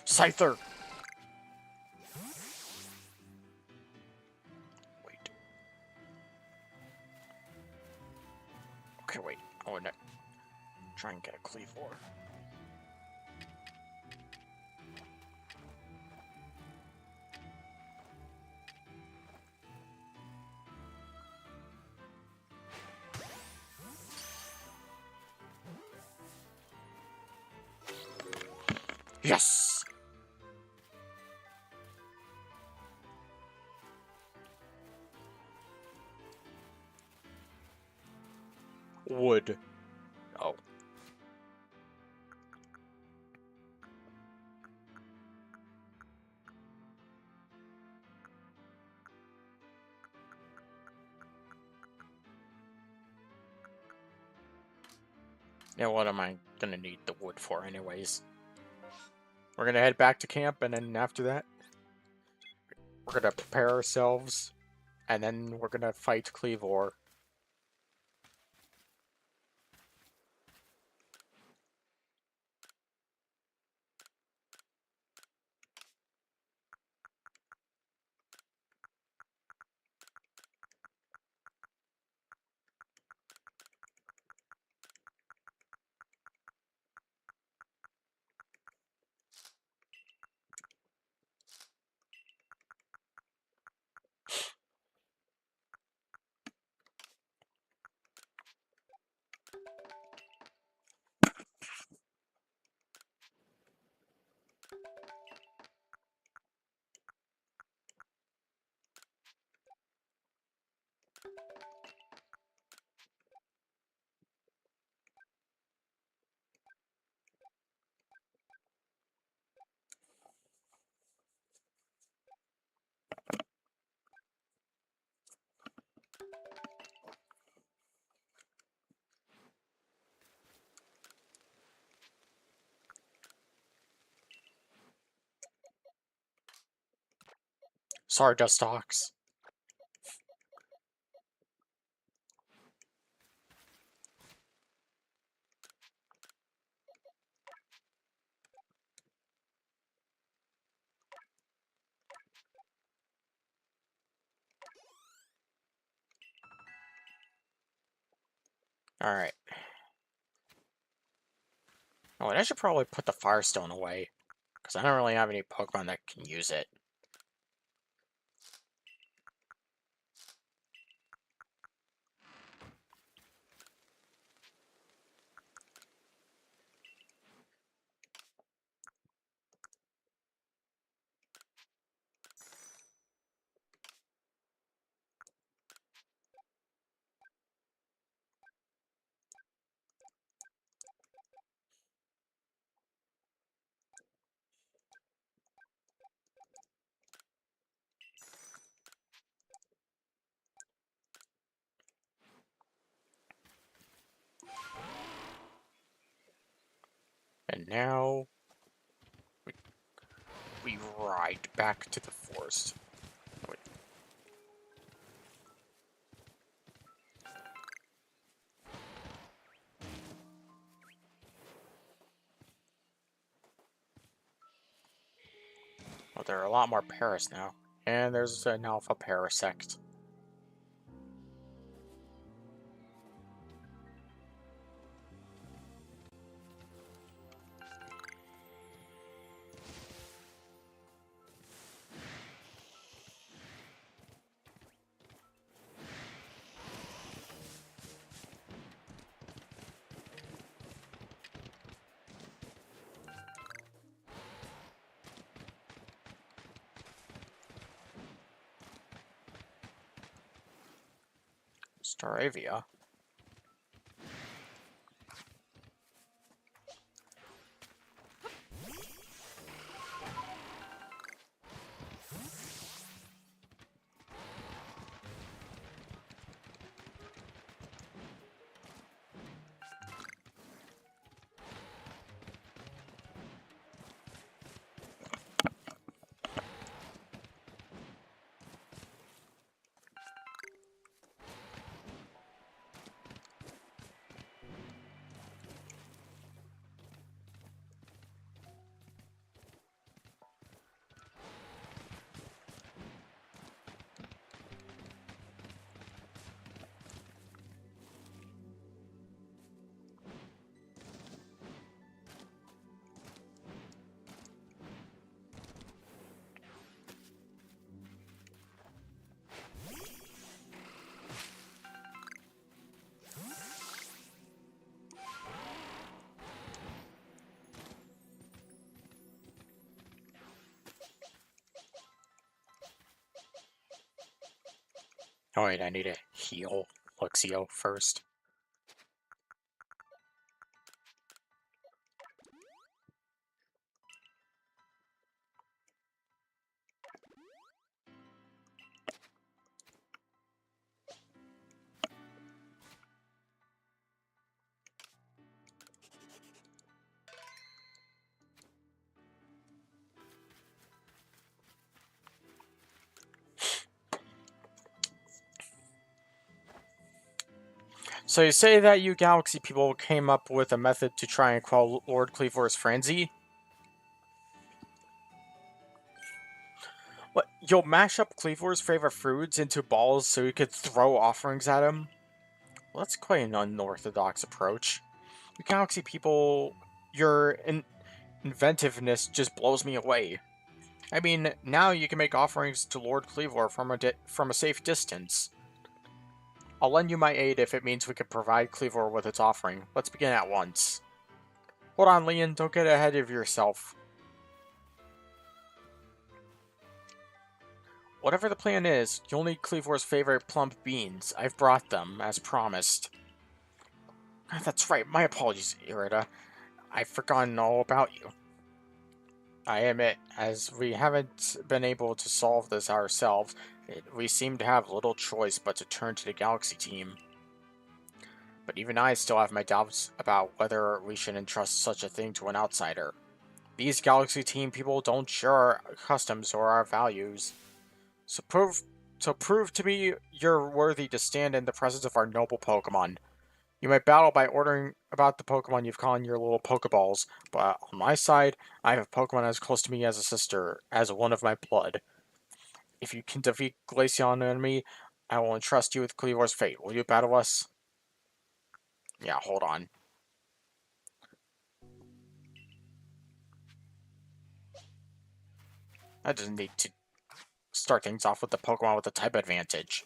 Scyther! Wait. Okay, wait. I want to try and get a Cleavor. Yes! Wood. Oh. Yeah, what am I gonna need the wood for anyways? We're gonna head back to camp, and then after that, we're gonna prepare ourselves, and then we're gonna fight Cleavor. Sorry, Dustox. Alright. Oh, and I should probably put the Firestone away, because I don't really have any Pokemon that can use it. now we ride back to the forest. Wait. Well, there are a lot more Paras now. And there's an Alpha Parasect. Staravia. Oh wait, I need to heal Luxio first. So you say that you Galaxy people came up with a method to try and quell Lord Cleavor's frenzy? What? You'll mash up Cleavor's favorite foods into balls so you could throw offerings at him? Well, that's quite an unorthodox approach. You Galaxy people, your inventiveness just blows me away. I mean, now you can make offerings to Lord Cleavor from a safe distance. I'll lend you my aid if it means we can provide Cleavor with its offering. Let's begin at once. Hold on, Leon, don't get ahead of yourself. Whatever the plan is, you'll need Cleavor's favorite plump beans. I've brought them, as promised. That's right, my apologies, Irida. I've forgotten all about you. I admit, as we haven't been able to solve this ourselves, we seem to have little choice but to turn to the Galaxy team. But even I still have my doubts about whether we should entrust such a thing to an outsider. These Galaxy team people don't share our customs or our values. So prove to me you're worthy to stand in the presence of our noble Pokemon. You might battle by ordering about the Pokemon you've caught in your little Pokeballs, but on my side, I have a Pokemon as close to me as a sister, as one of my blood. If you can defeat Glaceon and me, I will entrust you with Cleavor's fate. Will you battle us? Yeah, hold on. I just need to start things off with the Pokemon with the type advantage.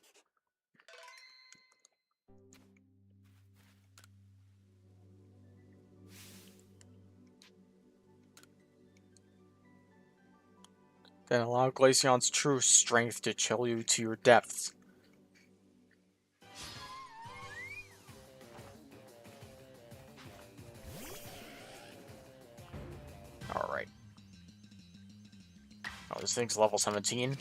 Then allow Glaceon's true strength to chill you to your depths. Alright. Oh, this thing's level 17.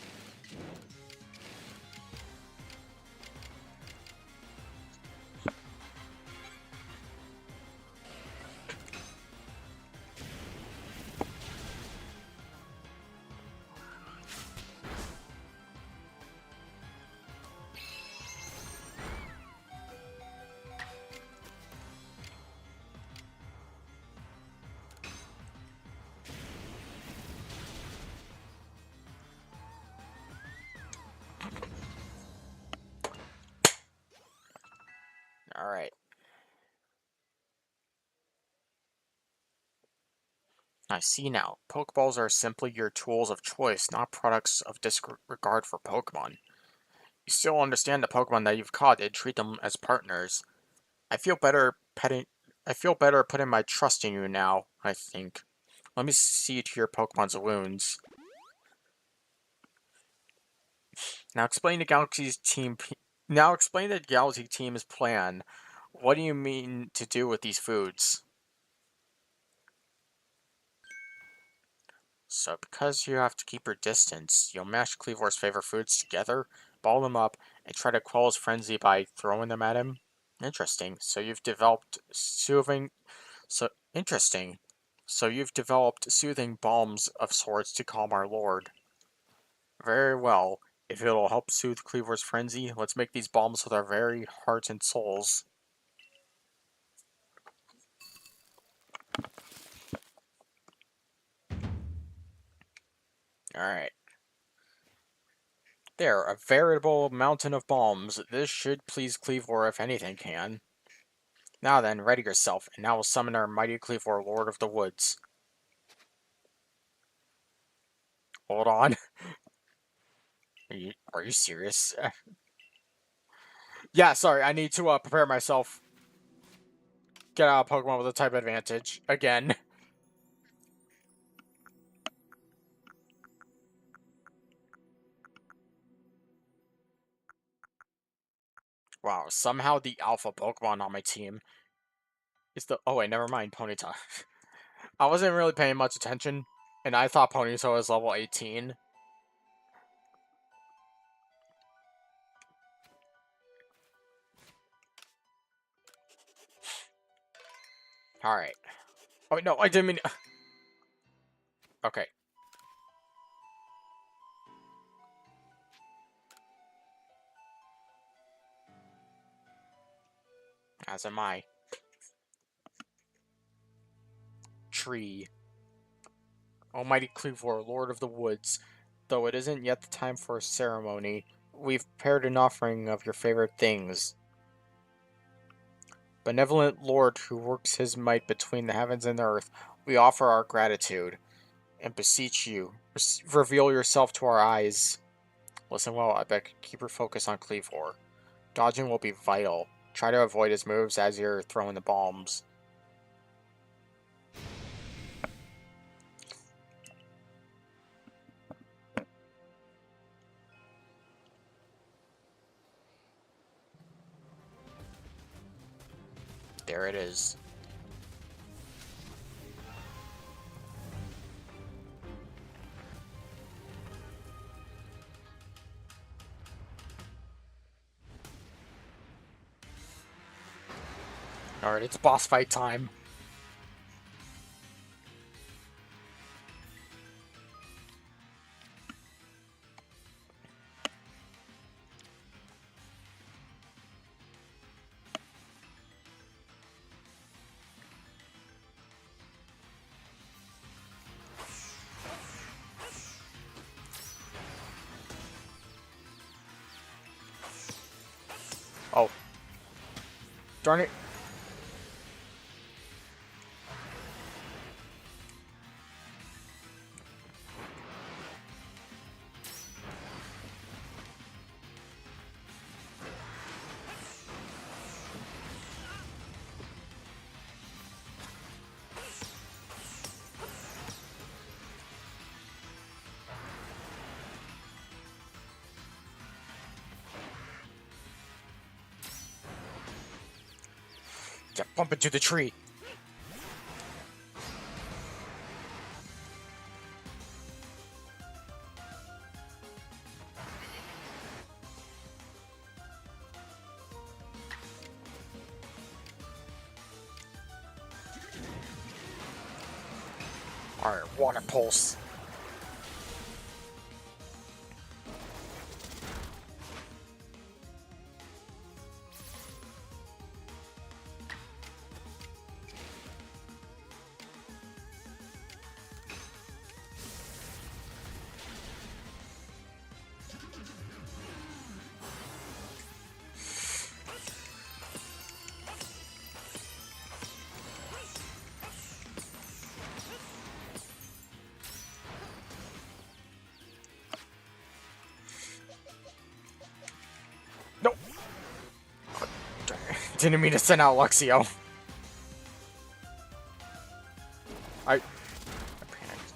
I see now. Pokeballs are simply your tools of choice, not products of disregard for Pokemon. You still understand the Pokemon that you've caught and treat them as partners. I feel better petting. I feel better putting my trust in you now, I think. Let me see to your Pokemon's wounds. Now explain the Galaxy's team. Now explain the Galaxy team's plan. What do you mean to do with these foods? So because you have to keep your distance, you'll mash Cleavor's favorite foods together, ball them up, and try to quell his frenzy by throwing them at him? Interesting. So you've developed soothing balms of sorts to calm our lord. Very well. If it'll help soothe Cleavor's frenzy, let's make these balms with our very hearts and souls. Alright. There, a veritable mountain of balms. This should please Cleavor if anything can. Now then, ready yourself, and now we'll summon our mighty Cleavor, Lord of the Woods. Hold on. Are you serious? Yeah, sorry, I need to prepare myself. Get out of Pokemon with a type advantage. Again. Wow, somehow the alpha Pokemon on my team is the... Oh wait, never mind, Ponyta. I wasn't really paying much attention, and I thought Ponyta was level 18. Alright. Oh, no, I didn't mean... Okay. As am I. Tree. Almighty Cleavor, Lord of the Woods. Though it isn't yet the time for a ceremony, we've prepared an offering of your favorite things. Benevolent Lord who works his might between the heavens and the earth, we offer our gratitude, and beseech you, reveal yourself to our eyes. Listen well, Epic, keep your focus on Cleavor. Dodging will be vital. Try to avoid his moves as you're throwing the bombs. There it is. Alright, it's boss fight time. Oh. Darn it. Yeah, bump into the tree. Alright, water pulse. Didn't mean to send out Luxio. I panicked.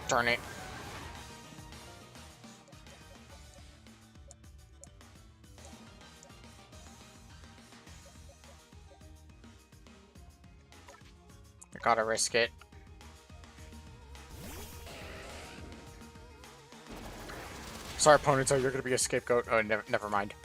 Darn it. I gotta risk it. Sorry, opponents, you're gonna be a scapegoat. Oh, never mind.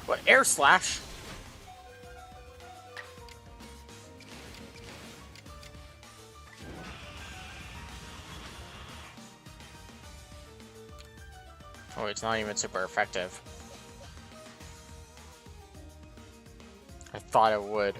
What, air slash? Oh, it's not even super effective. I thought it would.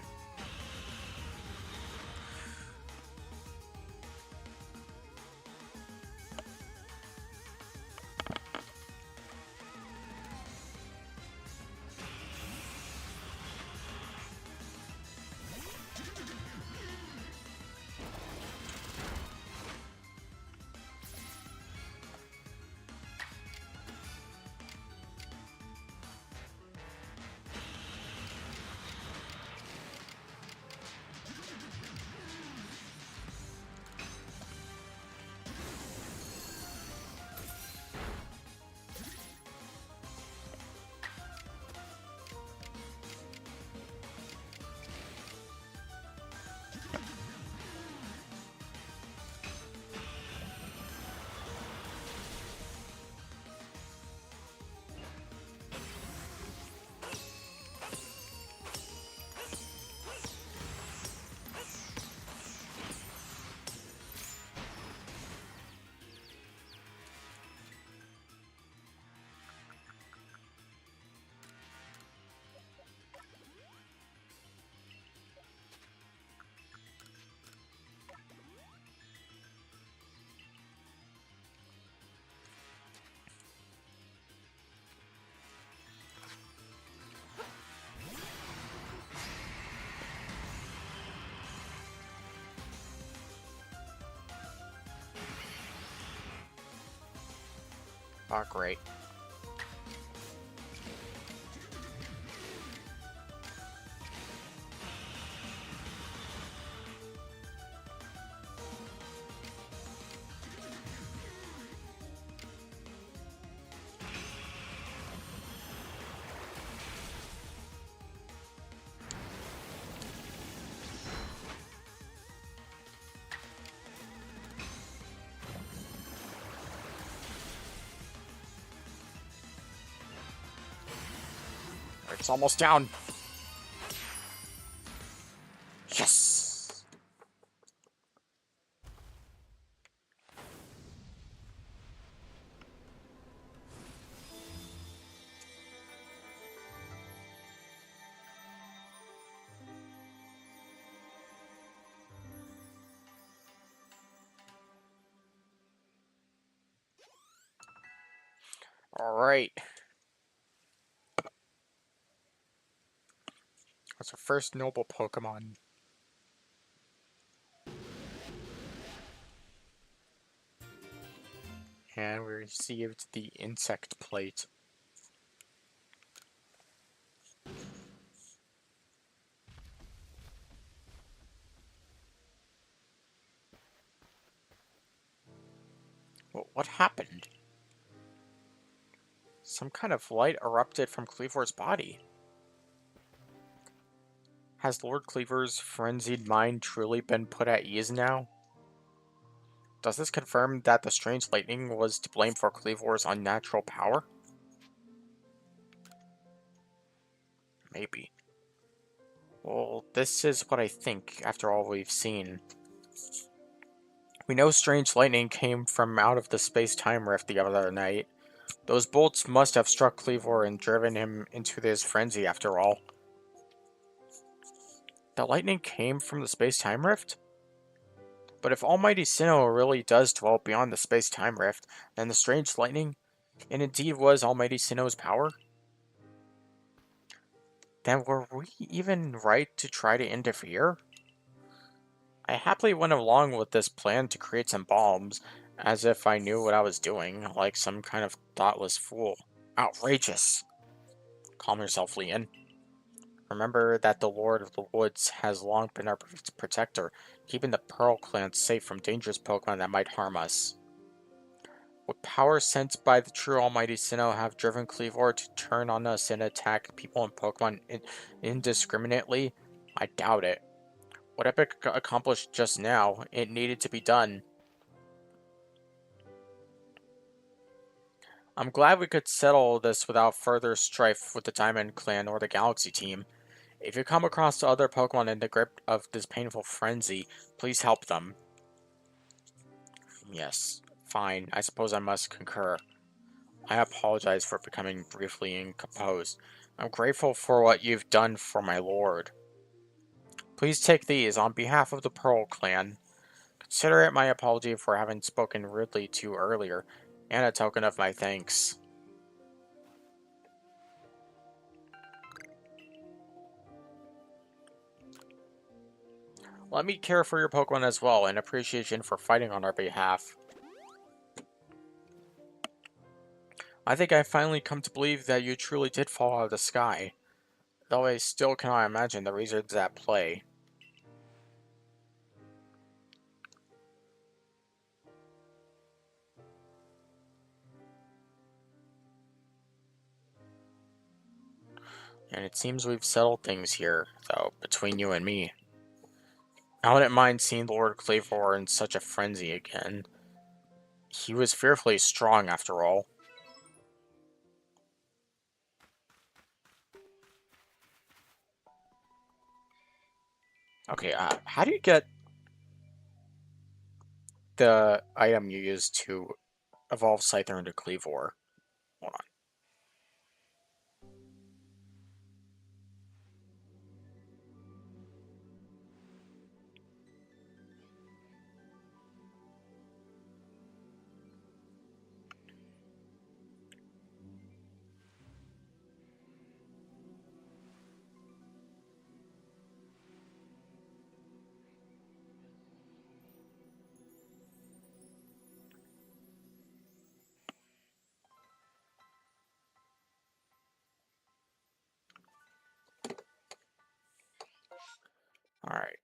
Oh, great. It's almost down. Yes! Alright. That's our first noble Pokemon. And we received the insect plate. Well, what happened? Some kind of light erupted from Cleavor's body. Has Lord Cleaver's frenzied mind truly been put at ease now? Does this confirm that the strange lightning was to blame for Cleavor's unnatural power? Maybe. Well, this is what I think after all we've seen. We know strange lightning came from out of the space-time rift the other night. Those bolts must have struck Cleavor and driven him into this frenzy after all. The lightning came from the space-time rift? But if Almighty Sinnoh really does dwell beyond the space-time rift, then the strange lightning, and indeed was Almighty Sinnoh's power? Then were we even right to try to interfere? I happily went along with this plan to create some bombs, as if I knew what I was doing, like some kind of thoughtless fool. Outrageous! Calm yourself, Leon. Remember that the Lord of the Woods has long been our protector, keeping the Pearl Clan safe from dangerous Pokemon that might harm us. Would power sent by the true Almighty Sinnoh have driven Cleavor to turn on us and attack people and Pokemon indiscriminately? I doubt it. What Epic accomplished just now, it needed to be done. I'm glad we could settle this without further strife with the Diamond Clan or the Galaxy team. If you come across other Pokemon in the grip of this painful frenzy, please help them. Yes, fine, I suppose I must concur. I apologize for becoming briefly incomposed. I'm grateful for what you've done for my lord. Please take these on behalf of the Pearl Clan. Consider it my apology for having spoken rudely to you earlier, and a token of my thanks. Let me care for your Pokemon as well, in appreciation for fighting on our behalf. I think I finally come to believe that you truly did fall out of the sky, though I still cannot imagine the reasons at play. And it seems we've settled things here, though, between you and me. I wouldn't mind seeing Lord Cleavor in such a frenzy again. He was fearfully strong, after all. Okay, how do you get the item you used to evolve Scyther into Cleavor? Hold on. Alright.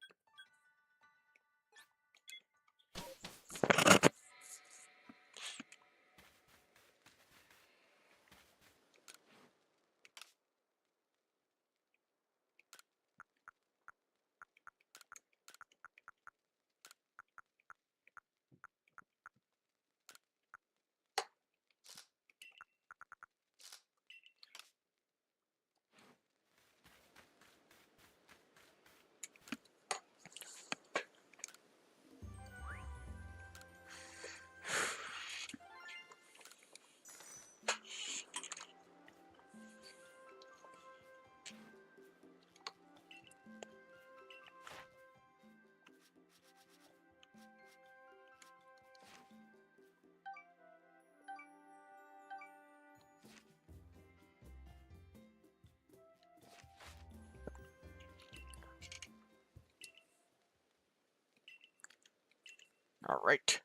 Alright.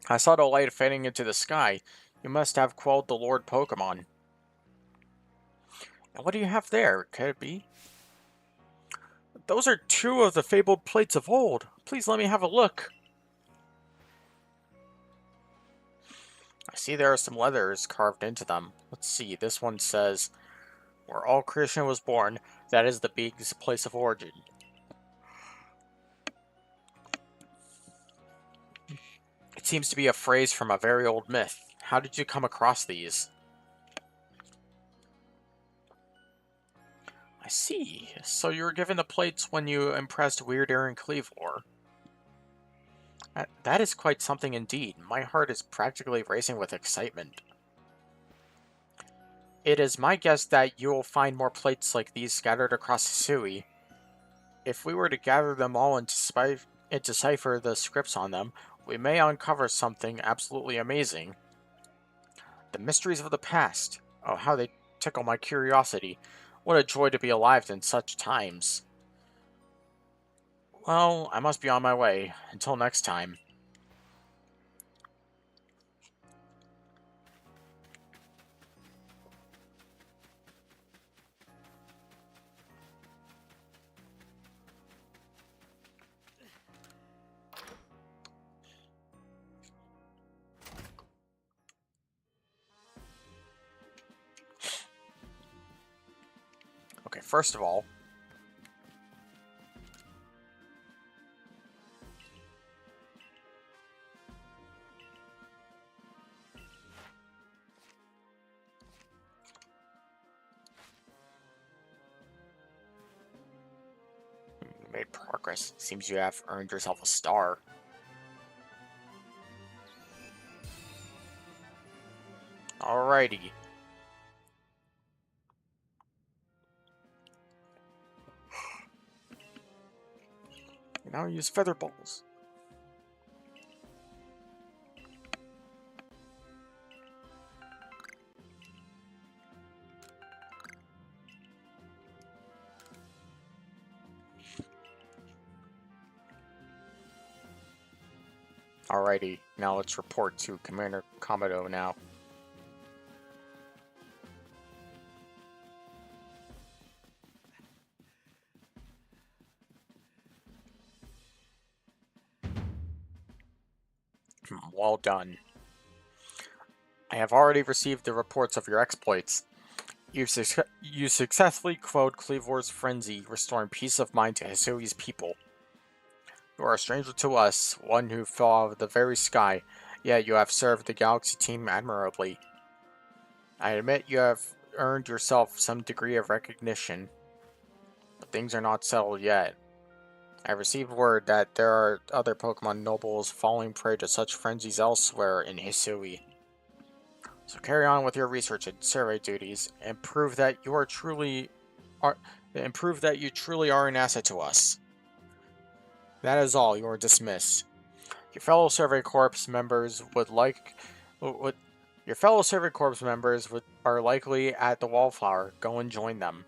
I saw the light fading into the sky. You must have quelled the Lord Pokemon. And what do you have there? Could it be? Those are two of the fabled plates of old. Please let me have a look. I see there are some letters carved into them. Let's see, this one says, "Where all creation was born, that is the being's place of origin." It seems to be a phrase from a very old myth. How did you come across these? I see. So you were given the plates when you impressed Weird and Cleavor. That is quite something indeed. My heart is practically racing with excitement. It is my guess that you will find more plates like these scattered across Hisui. If we were to gather them all and decipher the scripts on them, we may uncover something absolutely amazing. The mysteries of the past. Oh, how they tickle my curiosity. What a joy to be alive in such times. Well, I must be on my way. Until next time. Okay, first of all, you made progress. Seems you have earned yourself a star. Alrighty. Now use feather balls. Alrighty, now let's report to Commander Komodo now. Well done. I have already received the reports of your exploits. You successfully quelled Cleavor's frenzy, restoring peace of mind to Hisui's people. You are a stranger to us, one who fell out of the very sky, yet you have served the Galaxy team admirably. I admit you have earned yourself some degree of recognition, but things are not settled yet. I received word that there are other Pokemon nobles falling prey to such frenzies elsewhere in Hisui. So carry on with your research and survey duties, and prove that you truly are an asset to us. That is all. You are dismissed. Your fellow Survey Corps members are likely at the Wallflower. Go and join them.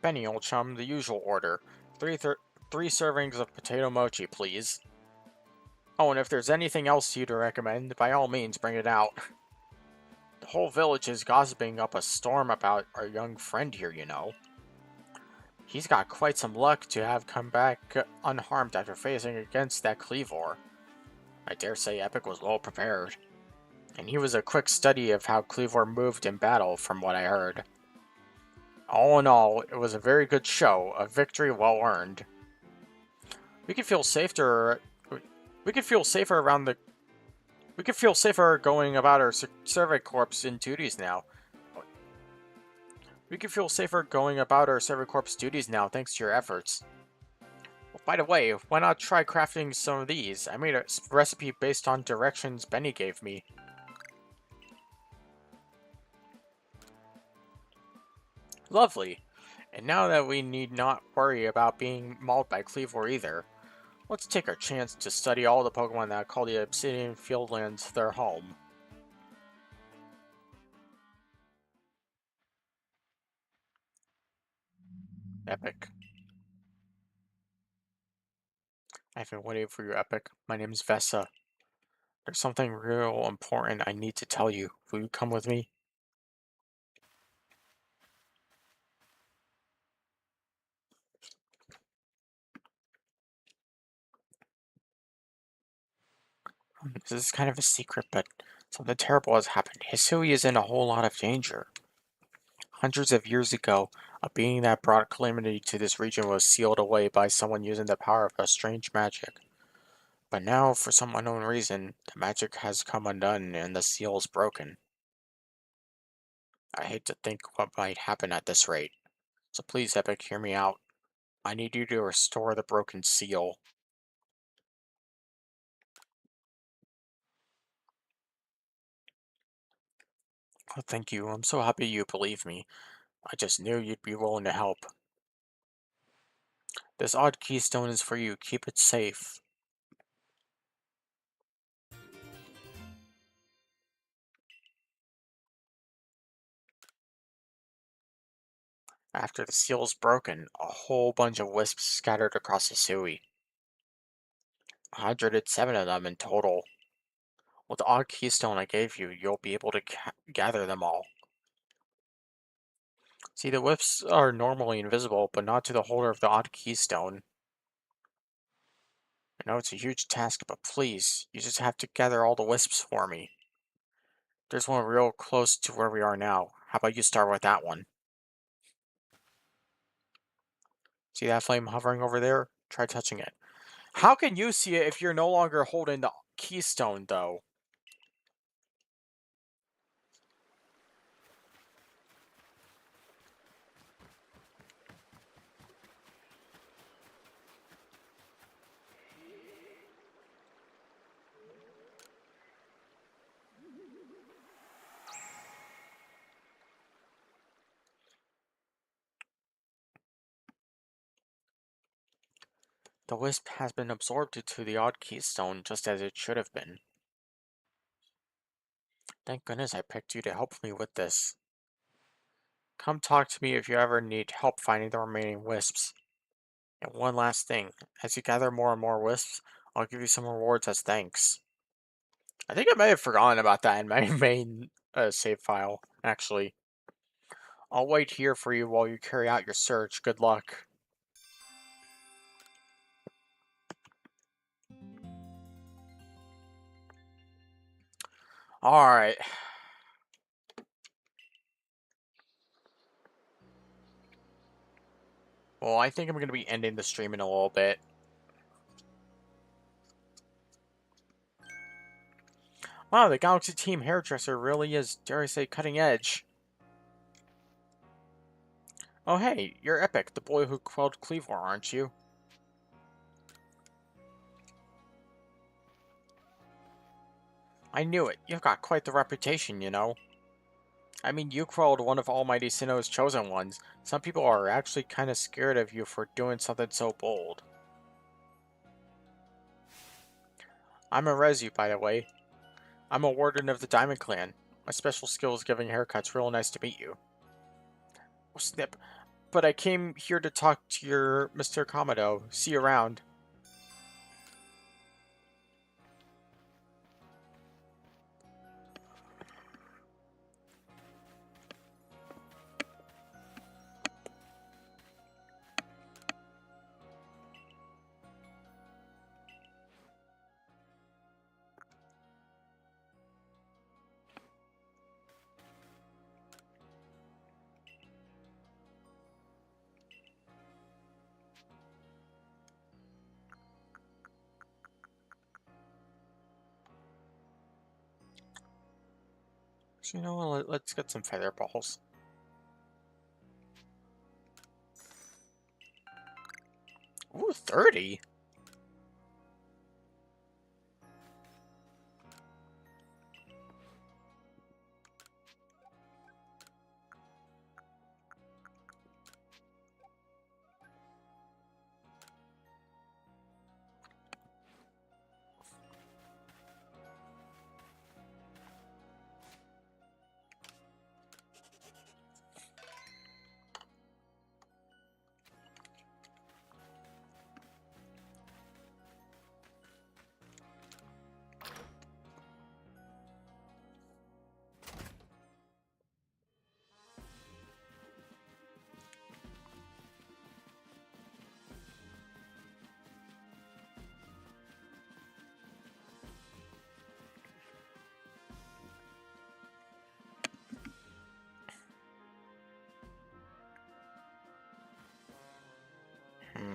Benny, old chum, the usual order. Three servings of potato mochi, please. Oh, and if there's anything else you'd recommend, by all means, bring it out. The whole village is gossiping up a storm about our young friend here, you know. He's got quite some luck to have come back unharmed after facing against that Cleavor. I dare say Epic was well prepared. And he was a quick study of how Cleavor moved in battle, from what I heard. All in all, it was a very good show, a victory well earned. We could feel safer. We could feel safer around the. We could feel safer going about our survey corps in duties now. We could feel safer going about our survey corps duties now, thanks to your efforts. Well, by the way, why not try crafting some of these? I made a recipe based on directions Benny gave me. Lovely. And now that we need not worry about being mauled by Cleavor either, let's take our chance to study all the Pokemon that call the Obsidian Fieldlands their home. Epic. I've been waiting for you, Epic. My name's Vesa. There's something real important I need to tell you. Will you come with me? This is kind of a secret, but something terrible has happened. Hisui is in a whole lot of danger. Hundreds of years ago, a being that brought calamity to this region was sealed away by someone using the power of a strange magic. But now, for some unknown reason, the magic has come undone and the seal is broken. I hate to think what might happen at this rate. So please, Epic, hear me out. I need you to restore the broken seal. Oh, thank you. I'm so happy you believe me. I just knew you'd be willing to help. This odd keystone is for you. Keep it safe. After the seal is broken, a whole bunch of wisps scattered across Hisui. 107 of them in total. With the odd keystone I gave you, you'll be able to gather them all. See, the wisps are normally invisible, but not to the holder of the odd keystone. I know it's a huge task, but please, you just have to gather all the wisps for me. There's one real close to where we are now. How about you start with that one? See that flame hovering over there? Try touching it. How can you see it if you're no longer holding the keystone, though? The wisp has been absorbed into the odd keystone just as it should have been. Thank goodness I picked you to help me with this. Come talk to me if you ever need help finding the remaining wisps. And one last thing, as you gather more and more wisps, I'll give you some rewards as thanks. I think I may have forgotten about that in my main save file, actually. I'll wait here for you while you carry out your search. Good luck. Alright. Well, I think I'm going to be ending the stream in a little bit. Wow, the Galaxy Team hairdresser really is, dare I say, cutting edge. Oh hey, you're Epic, the boy who quelled Cleavor, aren't you? I knew it. You've got quite the reputation, you know. I mean, you quelled one of Almighty Sinnoh's chosen ones. Some people are actually kind of scared of you for doing something so bold. I'm a Rezu, by the way. I'm a warden of the Diamond Clan. My special skill is giving haircuts. Real nice to meet you. Oh, snip. but I came here to talk to your Mr. Kamado. See you around. So, you know what, let's get some feather balls. Ooh, 30?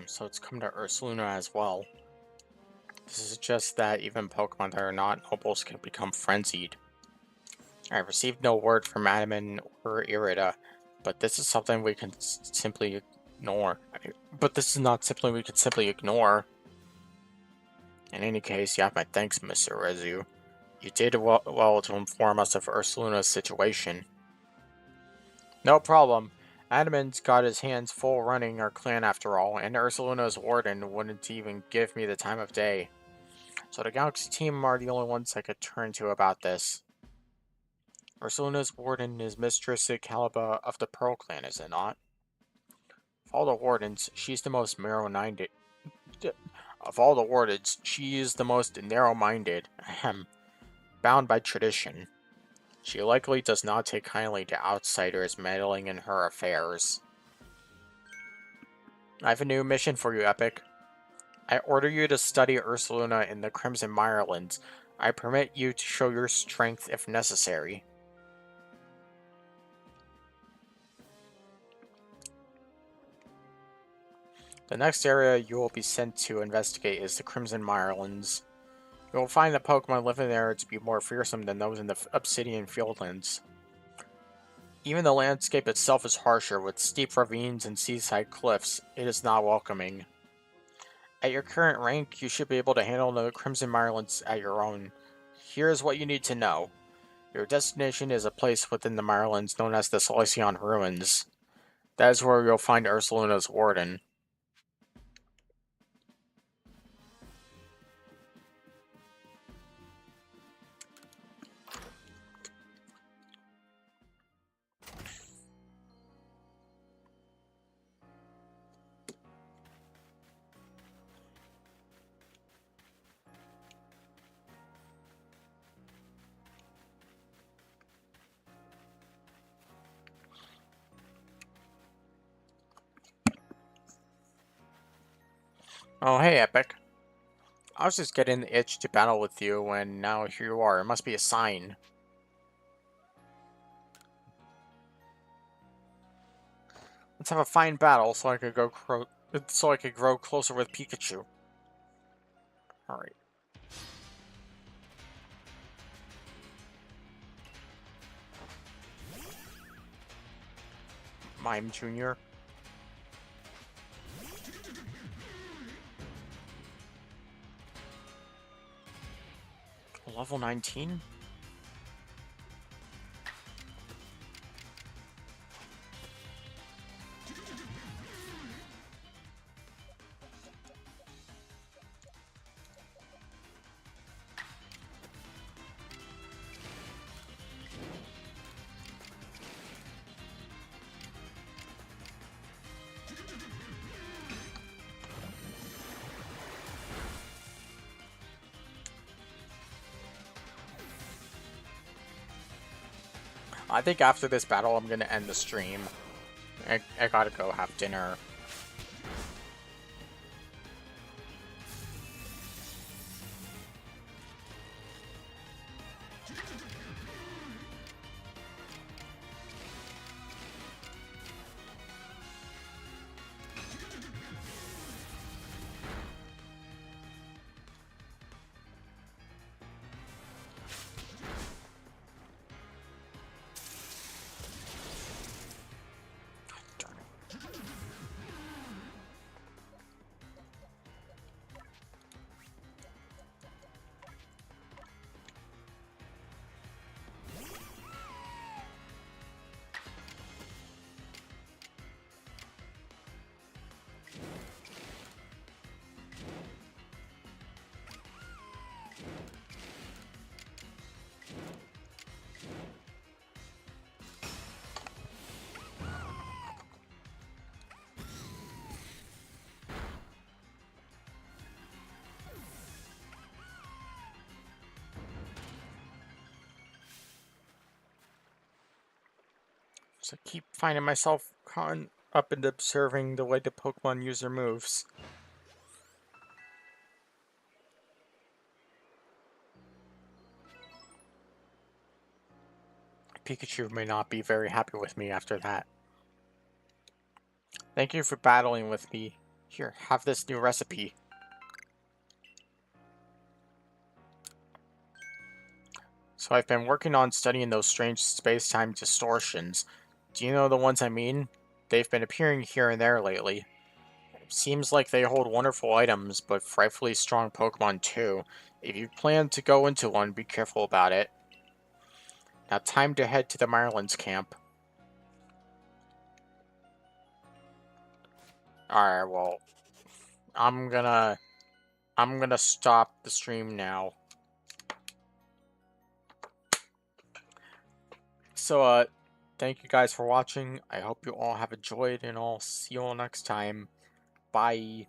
So it's come to Ursaluna as well. This is just that even Pokemon that are not nobles can become frenzied. I received no word from Adamant or Irida, but this is something we can simply ignore. But this is not something we can simply ignore. In any case, you have my thanks, Mr. Rezu. You did well to inform us of Ursaluna's situation. No problem. Adamant's got his hands full running our clan after all, and Ursaluna's warden wouldn't even give me the time of day. So the Galaxy team are the only ones I could turn to about this. Ursaluna's warden is Mistress Caliba of the Pearl Clan, is it not? Of all the wardens, she's the most narrow-minded. Of all the wardens, she is the most narrow-minded. Ahem. Bound by tradition. She likely does not take kindly to outsiders meddling in her affairs. I have a new mission for you, Epic. I order you to study Ursaluna in the Crimson Mirelands. I permit you to show your strength if necessary. The next area you will be sent to investigate is the Crimson Mirelands. You will find that Pokemon living there to be more fearsome than those in the Obsidian Fieldlands. Even the landscape itself is harsher, with steep ravines and seaside cliffs. It is not welcoming. At your current rank, you should be able to handle the Crimson Mirelands at your own. Here is what you need to know. Your destination is a place within the Mirelands known as the Solaceon Ruins. That is where you'll find Ursaluna's warden. Oh, hey, Epic. I was just getting the itch to battle with you, and now here you are. It must be a sign. Let's have a fine battle so I could grow closer with Pikachu. Alright. Mime Jr. Level 19? I think after this battle, I'm gonna end the stream. I gotta go have dinner. So I keep finding myself caught up in observing the way the Pokemon user moves. Pikachu may not be very happy with me after that. Thank you for battling with me. Here, have this new recipe. So I've been working on studying those strange space-time distortions. Do you know the ones I mean? They've been appearing here and there lately. Seems like they hold wonderful items, but frightfully strong Pokemon too. If you plan to go into one, be careful about it. Now time to head to the Marlins camp. Alright, well, I'm gonna stop the stream now. So, thank you guys for watching. I hope you all have enjoyed, and I'll see you all next time. Bye.